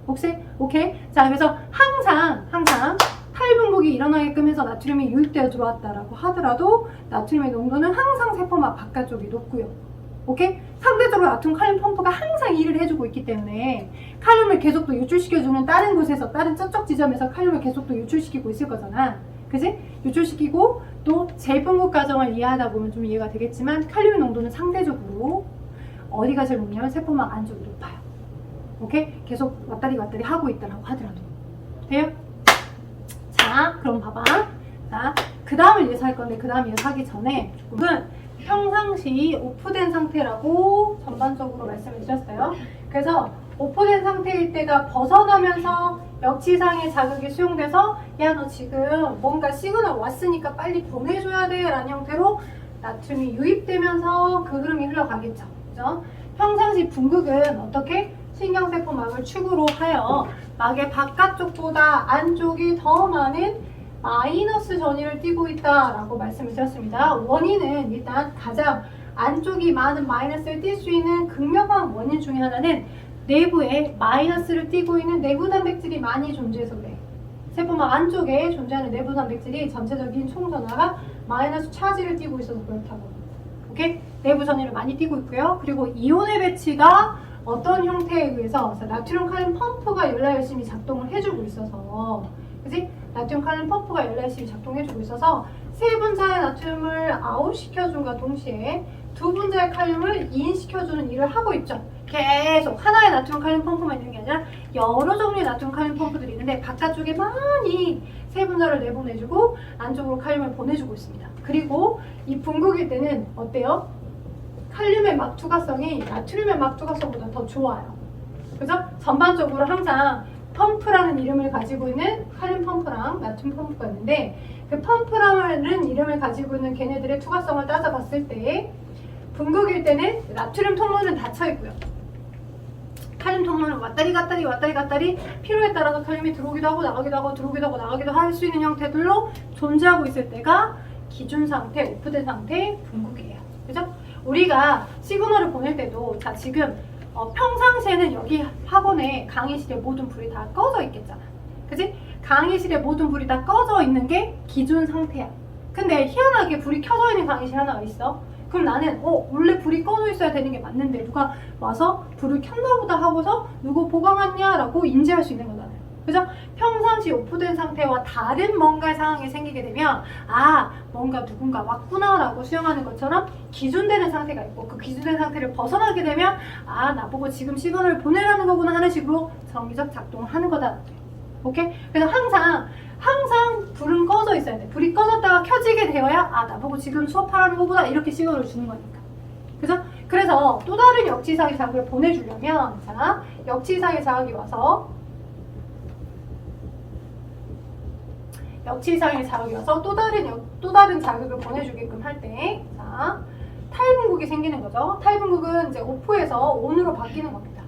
오케이? 자, 그래서 항상 탈분국이 일어나게끔 해서 나트륨이 유입되어 들어왔다라고 하더라도 나트륨의 농도는 항상 세포막 바깥쪽이 높고요. 오케이? 상대적으로 나트륨 칼륨 펌프가 항상 일을 해주고 있기 때문에 칼륨을 계속 또 유출시켜주는 다른 곳에서, 다른 저쪽 지점에서 칼륨을 계속 또 유출시키고 있을 거잖아. 그지? 유출시키고 또 재분국 과정을 이해하다 보면 좀 이해가 되겠지만 칼륨의 농도는 상대적으로 어디가 제일 높냐면 세포막 안쪽이 높아요. 오케이? 계속 왔다리 하고 있다라고 하더라도. 돼요? 자, 그럼 봐봐. 자, 그 다음을 이해할 건데 그 다음 이해하기 전에 조금은 평상시 오프된 상태라고 전반적으로 말씀해 주셨어요. 그래서 오프된 상태일 때가 벗어나면서 역지상의 자극이 수용돼서 야, 너 지금 뭔가 시그널 왔으니까 빨리 보내줘야 돼 라는 형태로 나트륨이 유입되면서 그 흐름이 흘러가겠죠. 그죠? 평상시 분극은 어떻게? 신경세포막을 축으로 하여 막의 바깥쪽보다 안쪽이 더 많은 마이너스 전위를 띠고 있다라고 말씀을 드렸습니다. 원인은 일단 가장 안쪽이 많은 마이너스를 띌 수 있는 극명한 원인 중에 하나는 내부에 마이너스를 띠고 있는 내부 단백질이 많이 존재해서 그래. 세포막 안쪽에 존재하는 내부 단백질이 전체적인 총전화가 마이너스 차지를 띠고 있어서 그렇다고. 오케이? 내부 전위를 많이 띠고 있고요. 그리고 이온의 배치가 어떤 형태에 의해서 나트륨 칼륨 펌프가 열나 열심히 작동을 해주고 있어서, 그지? 나트륨 칼륨 펌프가 열나 열심히 작동해주고 있어서 세 분자의 나트륨을 아웃시켜준과 동시에 두 분자의 칼륨을 이인시켜주는 일을 하고 있죠. 계속 하나의 나트륨 칼륨 펌프만 있는 게 아니라 여러 종류의 나트륨 칼륨 펌프들이 있는데 바깥쪽에 많이 세 분자를 내보내주고 안쪽으로 칼륨을 보내주고 있습니다. 그리고 이 분국일 때는 어때요? 칼륨의 막 투과성이 나트륨의 막 투과성보다 더 좋아요. 그죠? 전반적으로 항상 펌프라는 이름을 가지고 있는 칼륨 펌프랑 나트륨 펌프가 있는데 그 펌프라는 이름을 가지고 있는 걔네들의 투과성을 따져봤을 때 분극일 때는 나트륨 통로는 닫혀 있고요. 칼륨 통로는 왔다리 갔다리 필요에 따라서 칼륨이 들어오기도 하고 나가기도 하고 들어오기도 하고 나가기도 할 수 있는 형태들로 존재하고 있을 때가 기준 상태, 오프된 상태, 분극이에요. 그죠? 우리가 시그널을 보낼 때도 자 지금 평상시에는 여기 학원에 강의실에 모든 불이 다 꺼져 있겠잖아. 그지? 강의실에 모든 불이 다 꺼져 있는 게 기준 상태야. 근데 희한하게 불이 켜져 있는 강의실 하나가 있어. 그럼 나는 원래 불이 꺼져 있어야 되는 게 맞는데 누가 와서 불을 켰나 보다 하고서 누구 보강 왔냐 라고 인지할 수 있는 거잖아요. 그죠? 평상시 오프된 상태와 다른 뭔가 상황이 생기게 되면 뭔가 누군가 왔구나 라고 수용하는 것처럼 기준되는 상태가 있고 그 기준된 상태를 벗어나게 되면 나보고 지금 시그널을 보내라는 거구나 하는 식으로 정기적 작동을 하는 거다. 오케이? 그래서 항상 불은 꺼져 있어야 돼. 불이 꺼졌다가 켜지게 되어야 나보고 지금 수업하라는 거구나 이렇게 시그널을 주는 거니까. 그죠? 그래서 또 다른 역지사의 자극을 보내주려면 자 역지사의 자극이 와서 또 다른 자극을 보내주게끔 할 때, 자, 탈분국이 생기는 거죠. 탈분국은 이제 오프에서 온으로 바뀌는 겁니다.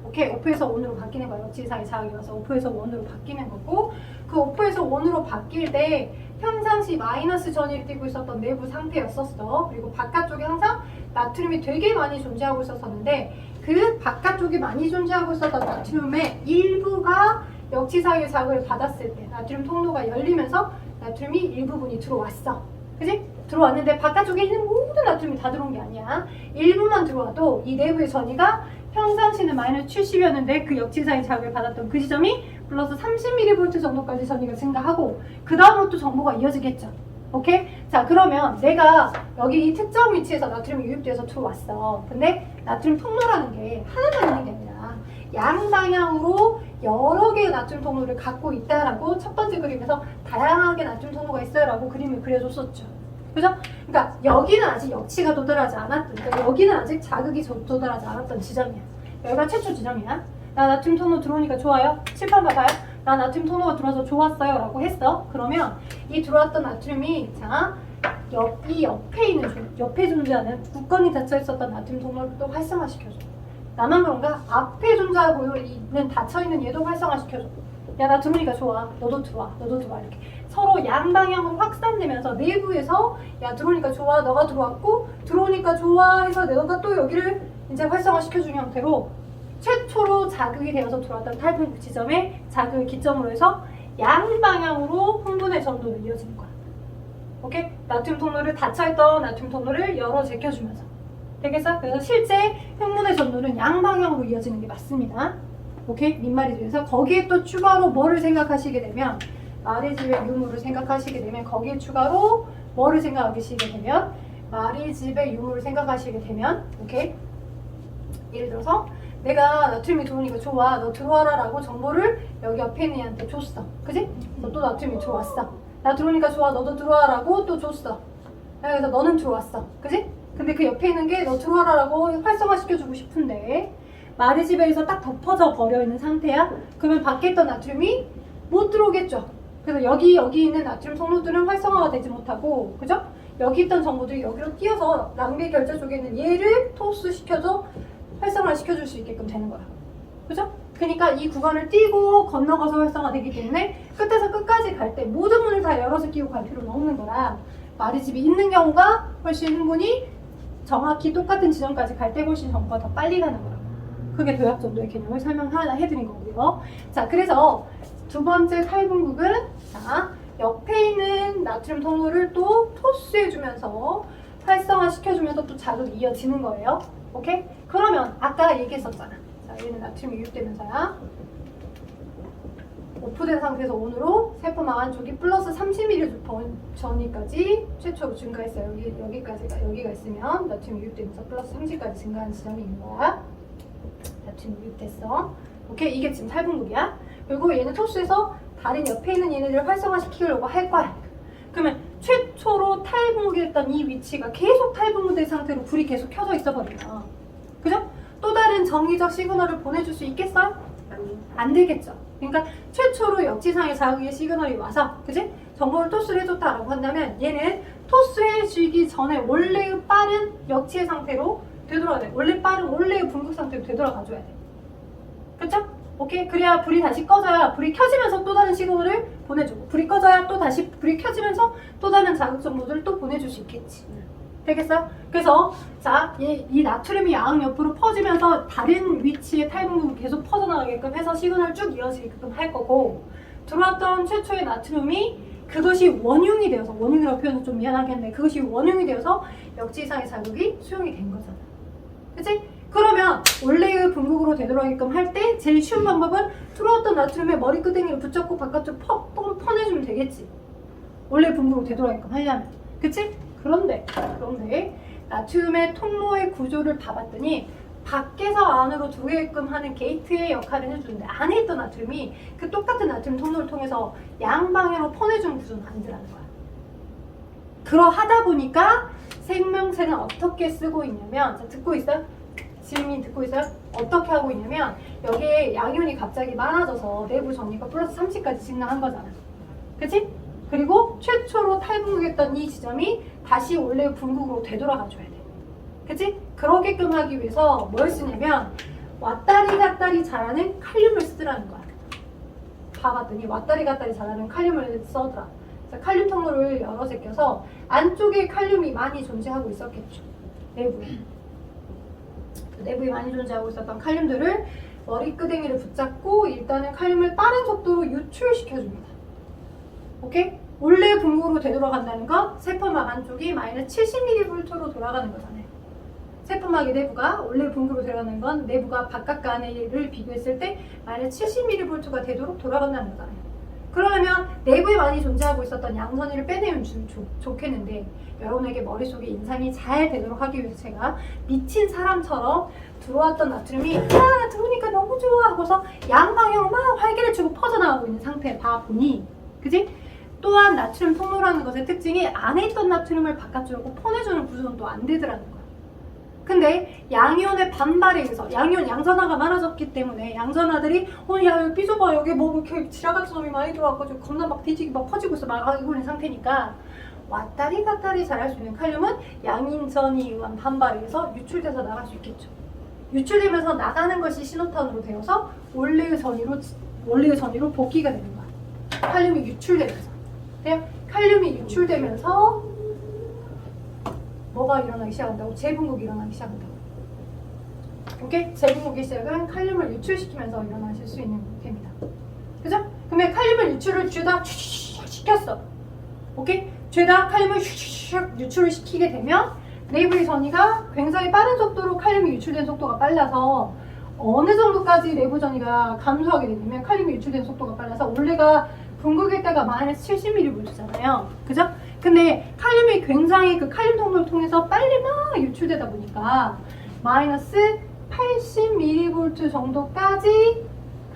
오케이, 오프에서 온으로 바뀌는 거예요. 역지사의 자극이 와서 오프에서 온으로 바뀌는 거고, 그 오프에서 온으로 바뀔 때 평상시 마이너스 전위를 띠고 있었던 내부 상태였었어. 그리고 바깥쪽에 항상 나트륨이 되게 많이 존재하고 있었는데, 그 바깥쪽에 많이 존재하고 있었던 나트륨의 일부가 역지사의 자극을 받았을 때 나트륨 통로가 열리면서 나트륨이 일부분이 들어왔어. 그지? 들어왔는데 바깥쪽에 있는 모든 나트륨이 다 들어온 게 아니야. 일부만 들어와도 이 내부의 전위가 평상시는 마이너스 70이었는데 그 역지사의 자극을 받았던 그 지점이 플러스 30mV 정도까지 전위가 증가하고 그 다음으로 또 정보가 이어지겠죠. 오케이? 자 그러면 내가 여기 이 특정 위치에서 나트륨이 유입돼서 들어왔어. 근데 나트륨 통로라는 게 하나만 있는 게 아니라 양방향으로 여러 개의 나트륨 통로를 갖고 있다라고 첫 번째 그림에서 다양하게 나트륨 통로가 있어요 라고 그림을 그려줬었죠. 그죠? 그러니까 여기는 아직 역치가 도달하지 않았던, 그러니까 여기는 아직 자극이 도달하지 않았던 지점이야. 여기가 최초 지점이야. 나 나트륨 톤으로 들어오니까 좋아요? 칠판 봐봐요. 나 나트륨 톤으로 들어와서 좋았어요 라고 했어. 그러면 이 들어왔던 나트륨이 자, 이 옆에 존재하는 굳건히 닫혀있었던 나트륨 톤으로 또 활성화시켜줘. 나만 그런가? 앞에 존재하고 있는 닫혀있는 얘도 활성화시켜줘. 야, 나 들어오니까 좋아. 너도 들어와. 너도 들어와. 이렇게 서로 양방향으로 확산되면서 내부에서 야, 들어오니까 좋아. 너가 들어왔고 들어오니까 좋아 해서 내가 또 여기를 이제 활성화시켜주는 형태로 최초로 자극이 되어서 들어왔던 탈분 지점에 자극을 기점으로 해서 양방향으로 흥분의 전도로 이어지는 거야. 오케이? 나트륨 통로를 닫혀있던 나트륨 통로를 열어 제껴주면서 되겠어? 그래서 실제 흥분의 전도는 양방향으로 이어지는 게 맞습니다. 오케이? 민말이 돼서 거기에 또 추가로 뭐를 생각하시게 되면 마리집의 유무를 생각하시게 되면 거기에 추가로 뭐를 생각하시게 되면 마리집의 유무를 생각하시게 되면 오케이? 예를 들어서 내가 나트륨이 들어오니까 좋아. 너 들어와라 라고 정보를 여기 옆에 있는 애한테 줬어. 그지? 너 또 나트륨이 들어왔어. 나 들어오니까 좋아. 너도 들어와라고 또 줬어. 그래서 너는 들어왔어. 그지? 근데 그 옆에 있는 게 너 들어와라라고 활성화시켜주고 싶은데 마리집에서 딱 덮어져 버려 있는 상태야. 그러면 밖에 있던 나트륨이 못 들어오겠죠. 그래서 여기 있는 나트륨 통로들은 활성화가 되지 못하고, 그죠? 여기 있던 정보들이 여기로 뛰어서 낭비 결자 쪽에 있는 얘를 토스시켜서 활성화 시켜줄 수 있게끔 되는 거야. 그죠? 그러니까 이 구간을 띄고 건너가서 활성화되기 때문에 끝에서 끝까지 갈 때 모든 문을 다 열어서 끼고 갈 필요는 없는 거라 마리집이 있는 경우가 훨씬 흥분이 정확히 똑같은 지점까지 갈 때 훨씬 정보가 더 빨리 가는 거라고. 그게 도약 정도의 개념을 설명해드린 거고요. 자, 그래서 두 번째 탈분국은 자, 옆에 있는 나트륨 통로를 또 토스해주면서 활성화시켜주면서 또 자극이 이어지는 거예요. 오케이? 그러면 아까 얘기했었잖아. 자, 얘는 나트륨이 유입되면서야 오프된 상태에서 온으로 세포망 안쪽이 플러스 30ml 전위까지 최초로 증가했어요. 여기가 있으면 나트륨이 유입되면서 플러스 30까지 증가하는 지점이 있는 거야. 나트륨이 유입됐어. 오케이? 이게 지금 탈분국이야. 그리고 얘는 토스에서 다른 옆에 있는 얘네들을 활성화시키려고 할 거야. 그러면 최초로 탈분국이었던 이 위치가 계속 탈분국된 상태로 불이 계속 켜져 있어 버리면, 그죠? 또 다른 정기적 시그널을 보내줄 수 있겠어요? 안 되겠죠. 그러니까 최초로 역지상의 자극의 시그널이 와서, 그지? 정보를 토스를 해줬다라고 한다면 얘는 토스해주기 전에 원래의 빠른 역치의 상태로 되돌아야 돼. 원래의 분국 상태로 되돌아가줘야 돼. 그쵸? 오케이? 그래야 불이 다시 꺼져야 불이 켜지면서 또 다른 시그널을 보내주고, 불이 꺼져야 또 다시 불이 켜지면서 또 다른 자극 정보들을 또 보내줄 수 있겠지. 되겠어요? 그래서 자, 이 나트륨이 양 옆으로 퍼지면서 다른 위치의 탈분국이 계속 퍼져나가게끔 해서 시그널 쭉 이어지게끔 할 거고, 들어왔던 최초의 나트륨이 그것이 원흉이 되어서, 원흉이라고 표현은 좀 미안하겠네. 그것이 원흉이 되어서 역지 이상의 자극이 수용이 된 거잖아. 그치? 그러면 원래의 분국으로 되돌아가게끔 할 때 제일 쉬운 방법은 들어왔던 나트륨의 머리끄댕이를 붙잡고 바깥쪽 퍼내주면 되겠지. 원래 분국으로 되돌아가게끔 하려면. 그치? 그런데 나트륨의 통로의 구조를 봐봤더니 밖에서 안으로 들어오게끔 하는 게이트의 역할을 해주는데 안에 있던 나트륨이 그 똑같은 나트륨 통로를 통해서 양방향으로 퍼내주는 구조는 아니더라는 거야. 그러하다 보니까 생명체는 어떻게 쓰고 있냐면, 자, 듣고 있어요? 지민 듣고 있어요? 어떻게 하고 있냐면 여기에 양이온이 갑자기 많아져서 내부 정리가 플러스 30까지 증가한 거잖아. 그치? 그리고 최초로 탈분국했던 이 지점이 다시 원래의 분국으로 되돌아가줘야 돼. 그치? 그러게끔 하기 위해서 뭘 쓰냐면 왔다리 갔다리 잘하는 칼륨을 쓰더라는 거야. 봐봤더니 왔다리 갔다리 잘하는 칼륨을 써더라. 칼륨 통로를 열어 제껴서 안쪽에 칼륨이 많이 존재하고 있었겠죠. 내부에 많이 존재하고 있었던 칼륨들을 머리끄댕이를 붙잡고 일단은 칼륨을 빠른 속도로 유출시켜줍니다. 오케이? 원래 분국으로 되돌아간다는 건 세포막 안쪽이 마이너스 70mV로 돌아가는 거잖아요. 세포막의 내부가 원래 분국으로 들어가는 건 내부가 바깥과 안을 비교했을 때 마이너스 70mV가 되도록 돌아간다는 거잖아요. 그러면 내부에 많이 존재하고 있었던 양선이를 빼내면 좋겠는데 여러분에게 머릿속에 인상이 잘 되도록 하기 위해서 제가 미친 사람처럼 들어왔던 나트륨이 나 들어오니까 너무 좋아 하고서 양방향으로 막 활기를 주고 퍼져나가고 있는 상태 봐보니, 그지? 또한 나트륨 통로라는 것의 특징이 안에 있던 나트륨을 바깥쪽으로 퍼내주는 구조는 또 안 되더라는 거야. 근데 양이온의 반발에 의해서 양이온 양전하가 많아졌기 때문에 양전하들이 야 여기 삐져봐 여기 뭐 이렇게 지라같은 놈이 많이 들어와가지고 겁나 막 뒤지기 막 퍼지고 있어 막 이고 있는 상태니까 왔다리 갔다리 잘할 수 있는 칼륨은 양인전이 의한 반발에 의해서 유출돼서 나갈 수 있겠죠. 유출되면서 나가는 것이 신호탄으로 되어서 원래의 전위로 복귀가 되는 거야. 칼륨이 유출되면서. 칼륨이 유출되면서 뭐가 일어나기 시작한다고? 재분국이 일어나기 시작한다고. 오케이? 재분국의 시작은 칼륨을 유출시키면서 일어나실 수 있는 겁니다. 그죠? 그러면 칼륨을 유출을 죄다 시켰어. 오케이? 죄다 칼륨을 유출을 시키게 되면 내부의 전이가 굉장히 빠른 속도로 칼륨이 유출된 속도가 빨라서 어느 정도까지 내부 전이가 감소하게 되냐면 칼륨이 유출된 속도가 빨라서 원래가 분국일 때가 마이너스 70mV잖아요. 그죠? 근데 칼륨이 굉장히 그 칼륨 통로를 통해서 빨리 막 유출되다 보니까 마이너스 80mV 정도까지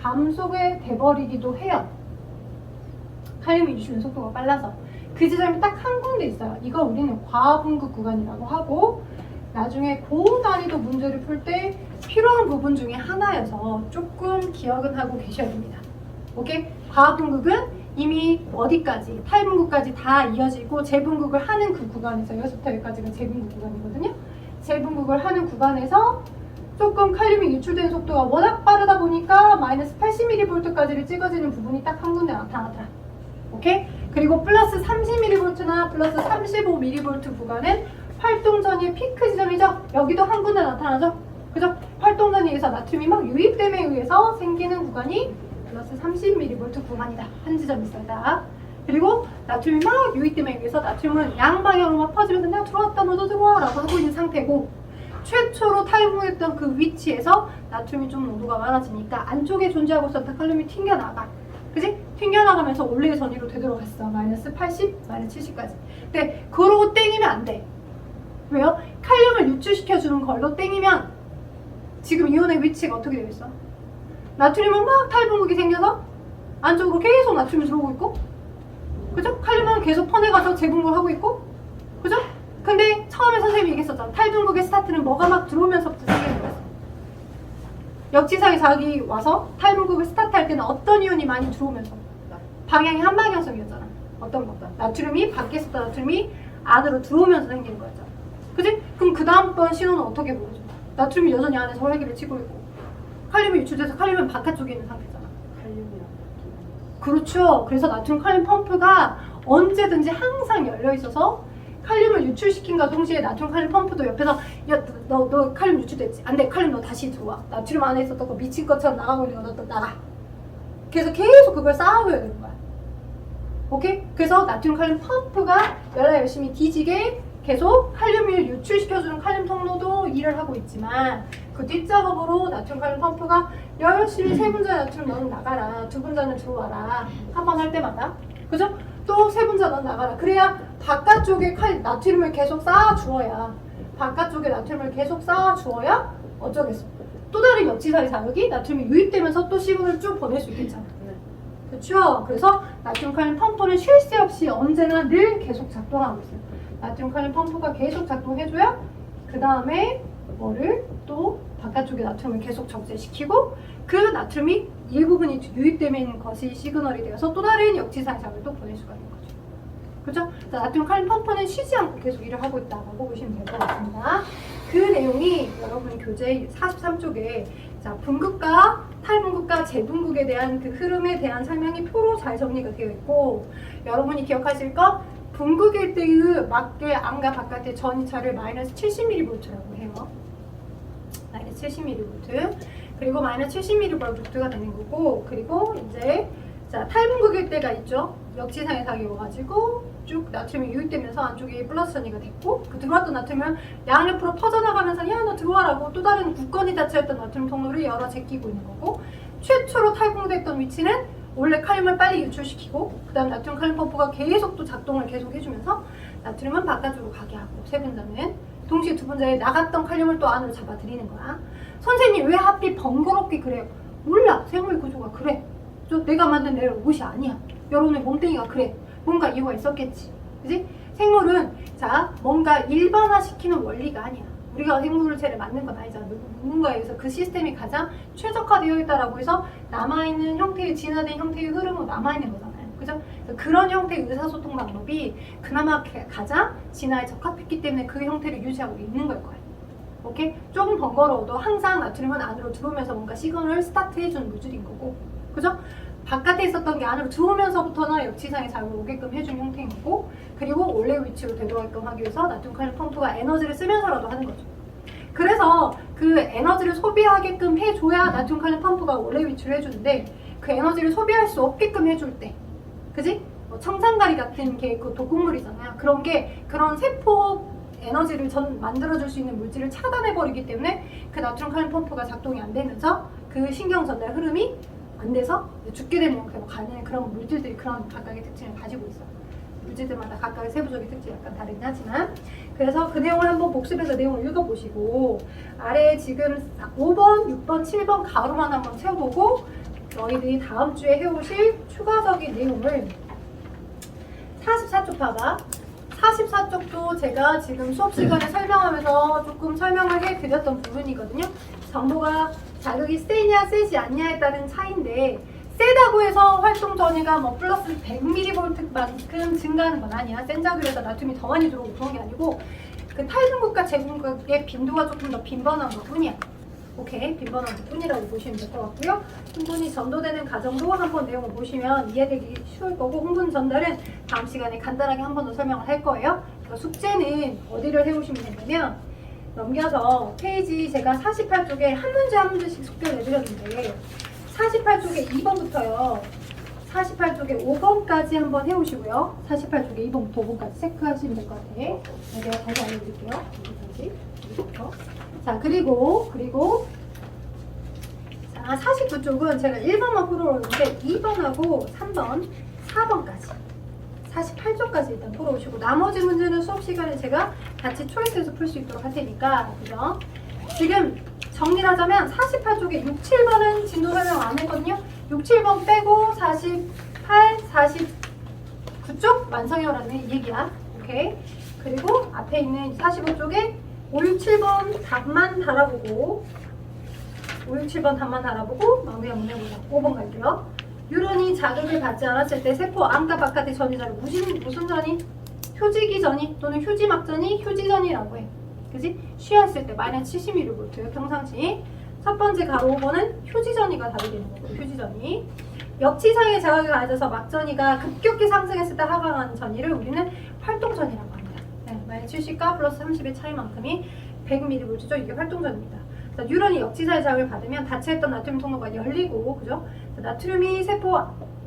감소가 돼버리기도 해요. 칼륨이 유출된 속도가 빨라서. 그 지점이 딱 한 군데 있어요. 이거 우리는 과분국 구간이라고 하고 나중에 고난이도 문제를 풀 때 필요한 부분 중에 하나여서 조금 기억은 하고 계셔야 됩니다. 오케이? 과분국은 이미 어디까지? 탈분국까지 다 이어지고 재분국을 하는 그 구간에서 여기서부터 여기까지가 재분국 구간이거든요. 재분국을 하는 구간에서 조금 칼륨이 유출되는 속도가 워낙 빠르다 보니까 마이너스 80mV까지를 찍어지는 부분이 딱 한 군데 나타나더라. 오케이? 그리고 플러스 30mV나 플러스 35mV 구간은 활동전의 피크 지점이죠. 여기도 한 군데 나타나죠. 그죠? 활동전에 의해서 나트륨이 막 유입됨에 의해서 생기는 구간이 플러스 30mV 구간이다. 한 지점 있어야. 그리고 나트륨이 막 유입됨에 의해서 나트륨은 양방향으로 막 퍼지면서 내가 들어왔다 너도 들어와 라고 하고 있는 상태고 최초로 탈분했던 그 위치에서 나트륨이 좀 농도가 많아지니까 안쪽에 존재하고 있었던 칼륨이 튕겨나가. 그지? 튕겨나가면서 원래의 전위로 되돌아갔어. 마이너스 80, 마이너스 70까지. 근데 그러고 땡이면 안 돼. 왜요? 칼륨을 유출시켜주는 걸로 땡이면 지금 이온의 위치가 어떻게 되어 있어? 나트륨은 막 탈분국이 생겨서 안쪽으로 계속 나트륨이 들어오고 있고 그죠? 칼륨은 계속 퍼내가서 재분국을 하고 있고 그죠? 근데 처음에 선생님이 얘기했었잖아. 탈분국의 스타트는 뭐가 막 들어오면서부터 생기는 거였어. 역지사의 자극이 와서 탈분국을 스타트할 때는 어떤 이온이 많이 들어오면서 방향이 한방향성이었잖아. 어떤 것보다 나트륨이 밖에서 나트륨이 안으로 들어오면서 생기는 거였잖아. 그지? 그럼 그 다음번 신호는 어떻게 보여줘? 나트륨이 여전히 안에서 활기를 치고 있고 칼륨이 유출돼서 칼륨은 바깥쪽에 있는 상태잖아. 칼륨이랑 그렇죠. 그래서 나트륨 칼륨 펌프가 언제든지 항상 열려 있어서 칼륨을 유출시킨과 동시에 나트륨 칼륨 펌프도 옆에서 야 너 칼륨 유출됐지? 안 돼. 칼륨 너 다시 들어와. 나트륨 안에 있었던 거 미친 것처럼 나가고 있는 거 너 나가. 그래서 계속 그걸 쌓아줘야 되는 거야. 오케이? 그래서 나트륨 칼륨 펌프가 연락 열심히 뒤지게 계속 칼륨을 유출시켜주는 칼륨 통로도 일을 하고 있지만 그 뒷작업으로 나트륨 칼륨 펌프가 열심히 세 분자 나트륨 너는 나가라. 두 분자는 들어와라. 한 번 할 때마다. 그죠? 또 세 분자 넌 나가라. 그래야 바깥쪽에 나트륨을 계속 쌓아주어야 바깥쪽에 나트륨을 계속 쌓아주어야 어쩌겠어. 또 다른 역지사의 자극이 나트륨이 유입되면서 또 시분을 쭉 보낼 수 있겠잖아. 그렇죠? 그래서 나트륨 칼륨 펌프는 쉴 새 없이 언제나 늘 계속 작동하고 있어요. 나트륨 칼륨 펌프가 계속 작동해줘야 그 다음에 뭐를 또 바깥쪽에 나트륨을 계속 적재시키고 그 나트륨이 일부분이 유입되는 것이 시그널이 되어서 또 다른 역지사의 자극을 또 보낼 수가 있는 거죠. 그렇죠? 자, 나트륨 칼륨 펌프는 쉬지 않고 계속 일을 하고 있다고 보시면 될 것 같습니다. 그 내용이 여러분 교재 43쪽에 자, 분국과 탈분국과 재분국에 대한 그 흐름에 대한 설명이 표로 잘 정리가 되어 있고 여러분이 기억하실 거 분국일 때의 맞게 안과 바깥의 전이차를 마이너스 70mV라고 해요. 마이너스 70mV 그리고 마이너스 70mV가 되는 거고 그리고 이제 자 탈분국일 때가 있죠. 역지상의 자극이 와가지고 쭉 나트륨이 유입되면서 안쪽에 플러스 전이가 됐고 그 들어왔던 나트륨은 양옆으로 퍼져나가면서 야 너 들어와라고 또 다른 굳건히 닫혀있던 나트륨 통로를 열어 제끼고 있는 거고 최초로 탈분국됐던 위치는 원래 칼륨을 빨리 유출시키고 그 다음 나트륨 칼륨 펌프가 계속 또 작동을 계속 해주면서 나트륨은 바깥으로 가게 하고 세 분자는 동시에 두 분자에 나갔던 칼륨을 또 안으로 잡아들이는 거야. 선생님 왜 하필 번거롭게 그래요? 몰라. 생물 구조가 그래. 저 내가 만든 내 옷이 아니야. 여러분의 몸뚱이가 그래. 뭔가 이유가 있었겠지. 그지? 생물은 자 뭔가 일반화시키는 원리가 아니야. 우리가 생물체를 만든 건 아니잖아. 누군가에 의해서 그 시스템이 가장 최적화되어 있다라고 해서 남아있는 형태의 진화된 형태의 흐름으로 남아있는 거잖아요. 그죠? 그런 형태의 의사소통 방법이 그나마 가장 진화에 적합했기 때문에 그 형태를 유지하고 있는 걸 거예요. 오케이? 조금 번거로워도 항상 나트륨은 안으로 들어오면서 뭔가 시그널을 스타트해주는 물질인 거고, 그죠? 바깥에 있었던 게 안으로 들어오면서부터는 역지상의 작용을 오게끔 해주는 형태인 거고, 그리고 원래 위치로 되돌아가게끔 하기 위해서 나트륨 칼륨 펌프가 에너지를 쓰면서라도 하는 거죠. 그래서 그 에너지를 소비하게끔 해줘야 나트륨 칼륨 펌프가 원래 위치로 해주는데, 그 에너지를 소비할 수 없게끔 해줄 때, 그지? 뭐 청산가리 같은 게 그 독극물이잖아요. 그런 게 그런 세포 에너지를 만들어줄 수 있는 물질을 차단해버리기 때문에 그 나트륨 칼륨 펌프가 작동이 안 되면서 그 신경 전달 흐름이 안 돼서 죽게 되는 형태로 가는 그런 물질들이 그런 각각의 특징을 가지고 있어요. 물질들마다 각각의 세부적인 특징이 약간 다르긴 하지만, 그래서 그 내용을 한번 복습해서 내용을 읽어보시고 아래에 지금 5번, 6번, 7번 가로만 한번 채워보고 너희들이 다음 주에 해오실 추가적인 내용을 44쪽 봐봐. 44쪽도 제가 지금 수업 시간에 설명하면서 조금 설명을 해드렸던 부분이거든요. 정보가 자극이 세냐 세지 않냐에 따른 차이인데, 세다고 해서 활동 전이가 뭐 플러스 100mV만큼 증가하는 건 아니야. 센 자극에서 나트륨이 더 많이 들어오고 그런 게 아니고, 그 탈중극과 재중극의 빈도가 조금 더 빈번한 것 뿐이야. 오케이, 빈번한 것 뿐이라고 보시면 될 것 같고요. 흥분이 전도되는 과정도 한번 내용을 보시면 이해되기 쉬울 거고, 흥분 전달은 다음 시간에 간단하게 한 번 더 설명을 할 거예요. 그러니까 숙제는 어디를 해오시면 되냐면, 넘겨서 페이지 제가 48쪽에 한 문제 한 문제씩 숙제를 내드렸는데 48쪽에 2번부터요. 48쪽에 5번까지 한번 해오시고요. 48쪽에 2번부터 5번까지 체크하시면 될 것 같아요. 제가 다시 알려드릴게요. 여기부터. 자, 그리고 자, 49쪽은 제가 1번만 풀어오는데 2번하고 3번, 4번까지 48쪽까지 일단 풀어오시고, 나머지 문제는 수업 시간에 제가 같이 초이스해서 풀 수 있도록 할 테니까, 그죠? 지금 정리를 하자면 48쪽에 6, 7번은 진도 설명 안 했거든요. 6, 7번 빼고 48, 49쪽 완성해오라는 얘기야. 오케이? 그리고 앞에 있는 45쪽에 5, 6, 7번 답만 달아보고 5, 6, 7번 답만 달아보고 마무리 한번 해보자. 5번 갈게요. 뉴런이 자극을 받지 않았을 때 세포 안과 바깥의 전이자를 무슨 전이? 휴지기 전이 또는 휴지막 전이 휴지전이라고 해. 그지? 쉬었을 때 마이너스 70mV 평상시. 첫 번째 가로 5번은 휴지전이가 답이 되는 거고, 휴지전이. 역지상의 자극을 가져서 막전이가 급격히 상승했을 때 하강하는 전이를 우리는 활동전이라고 합니다. 네, 마이너스 70과 플러스 30의 차이만큼이 100mV죠. 이게 활동전입니다. 자, 뉴런이 역지사의 자극을 받으면 닫혀있던 나트륨 통로가 열리고, 그죠? 자, 나트륨이 세포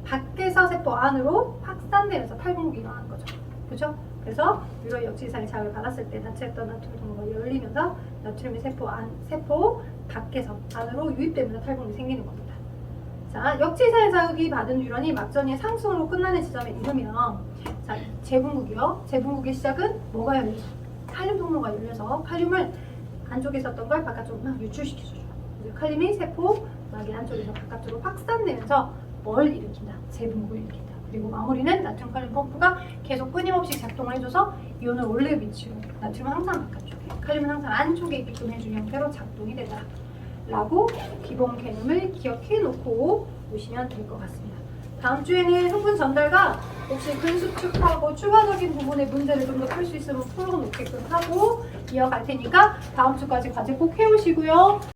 밖에서 세포 안으로 확산되면서 탈분국이 일어나는 거죠. 그죠? 그래서 뉴런이 역지사의 자극을 받았을 때 닫혀있던 나트륨 통로가 열리면서 나트륨이 세포 밖에서 안으로 유입되면서 탈분국이 생기는 겁니다. 자, 역지사의 자극이 받은 뉴런이 막전이의 상승으로 끝나는 지점에 이르면, 자, 재분국이요. 재분국의 시작은 뭐가 열리죠? 칼륨 통로가 열려서 칼륨을 안쪽에 있었던 걸 바깥쪽으로 막 유출시켜줘요. 칼륨이 세포 막의 안쪽에서 바깥쪽으로 확산되면서 뭘 일으킨다? 재분국을 일으킨다. 그리고 마무리는 나트륨 칼륨 펌프가 계속 끊임없이 작동을 해줘서 이온을 원래 위치로, 나트륨은 항상 바깥쪽에, 칼륨은 항상 안쪽에 있게끔 해주는 형태로 작동이 된다 라고 기본 개념을 기억해 놓고 오시면 될 것 같습니다. 다음 주에는 흥분 전달과 혹시 근수축하고 추가적인 부분의 문제를 좀 더 풀 수 있으면 풀어놓게끔 하고 이어갈 테니까 다음 주까지 과제 꼭 해오시고요.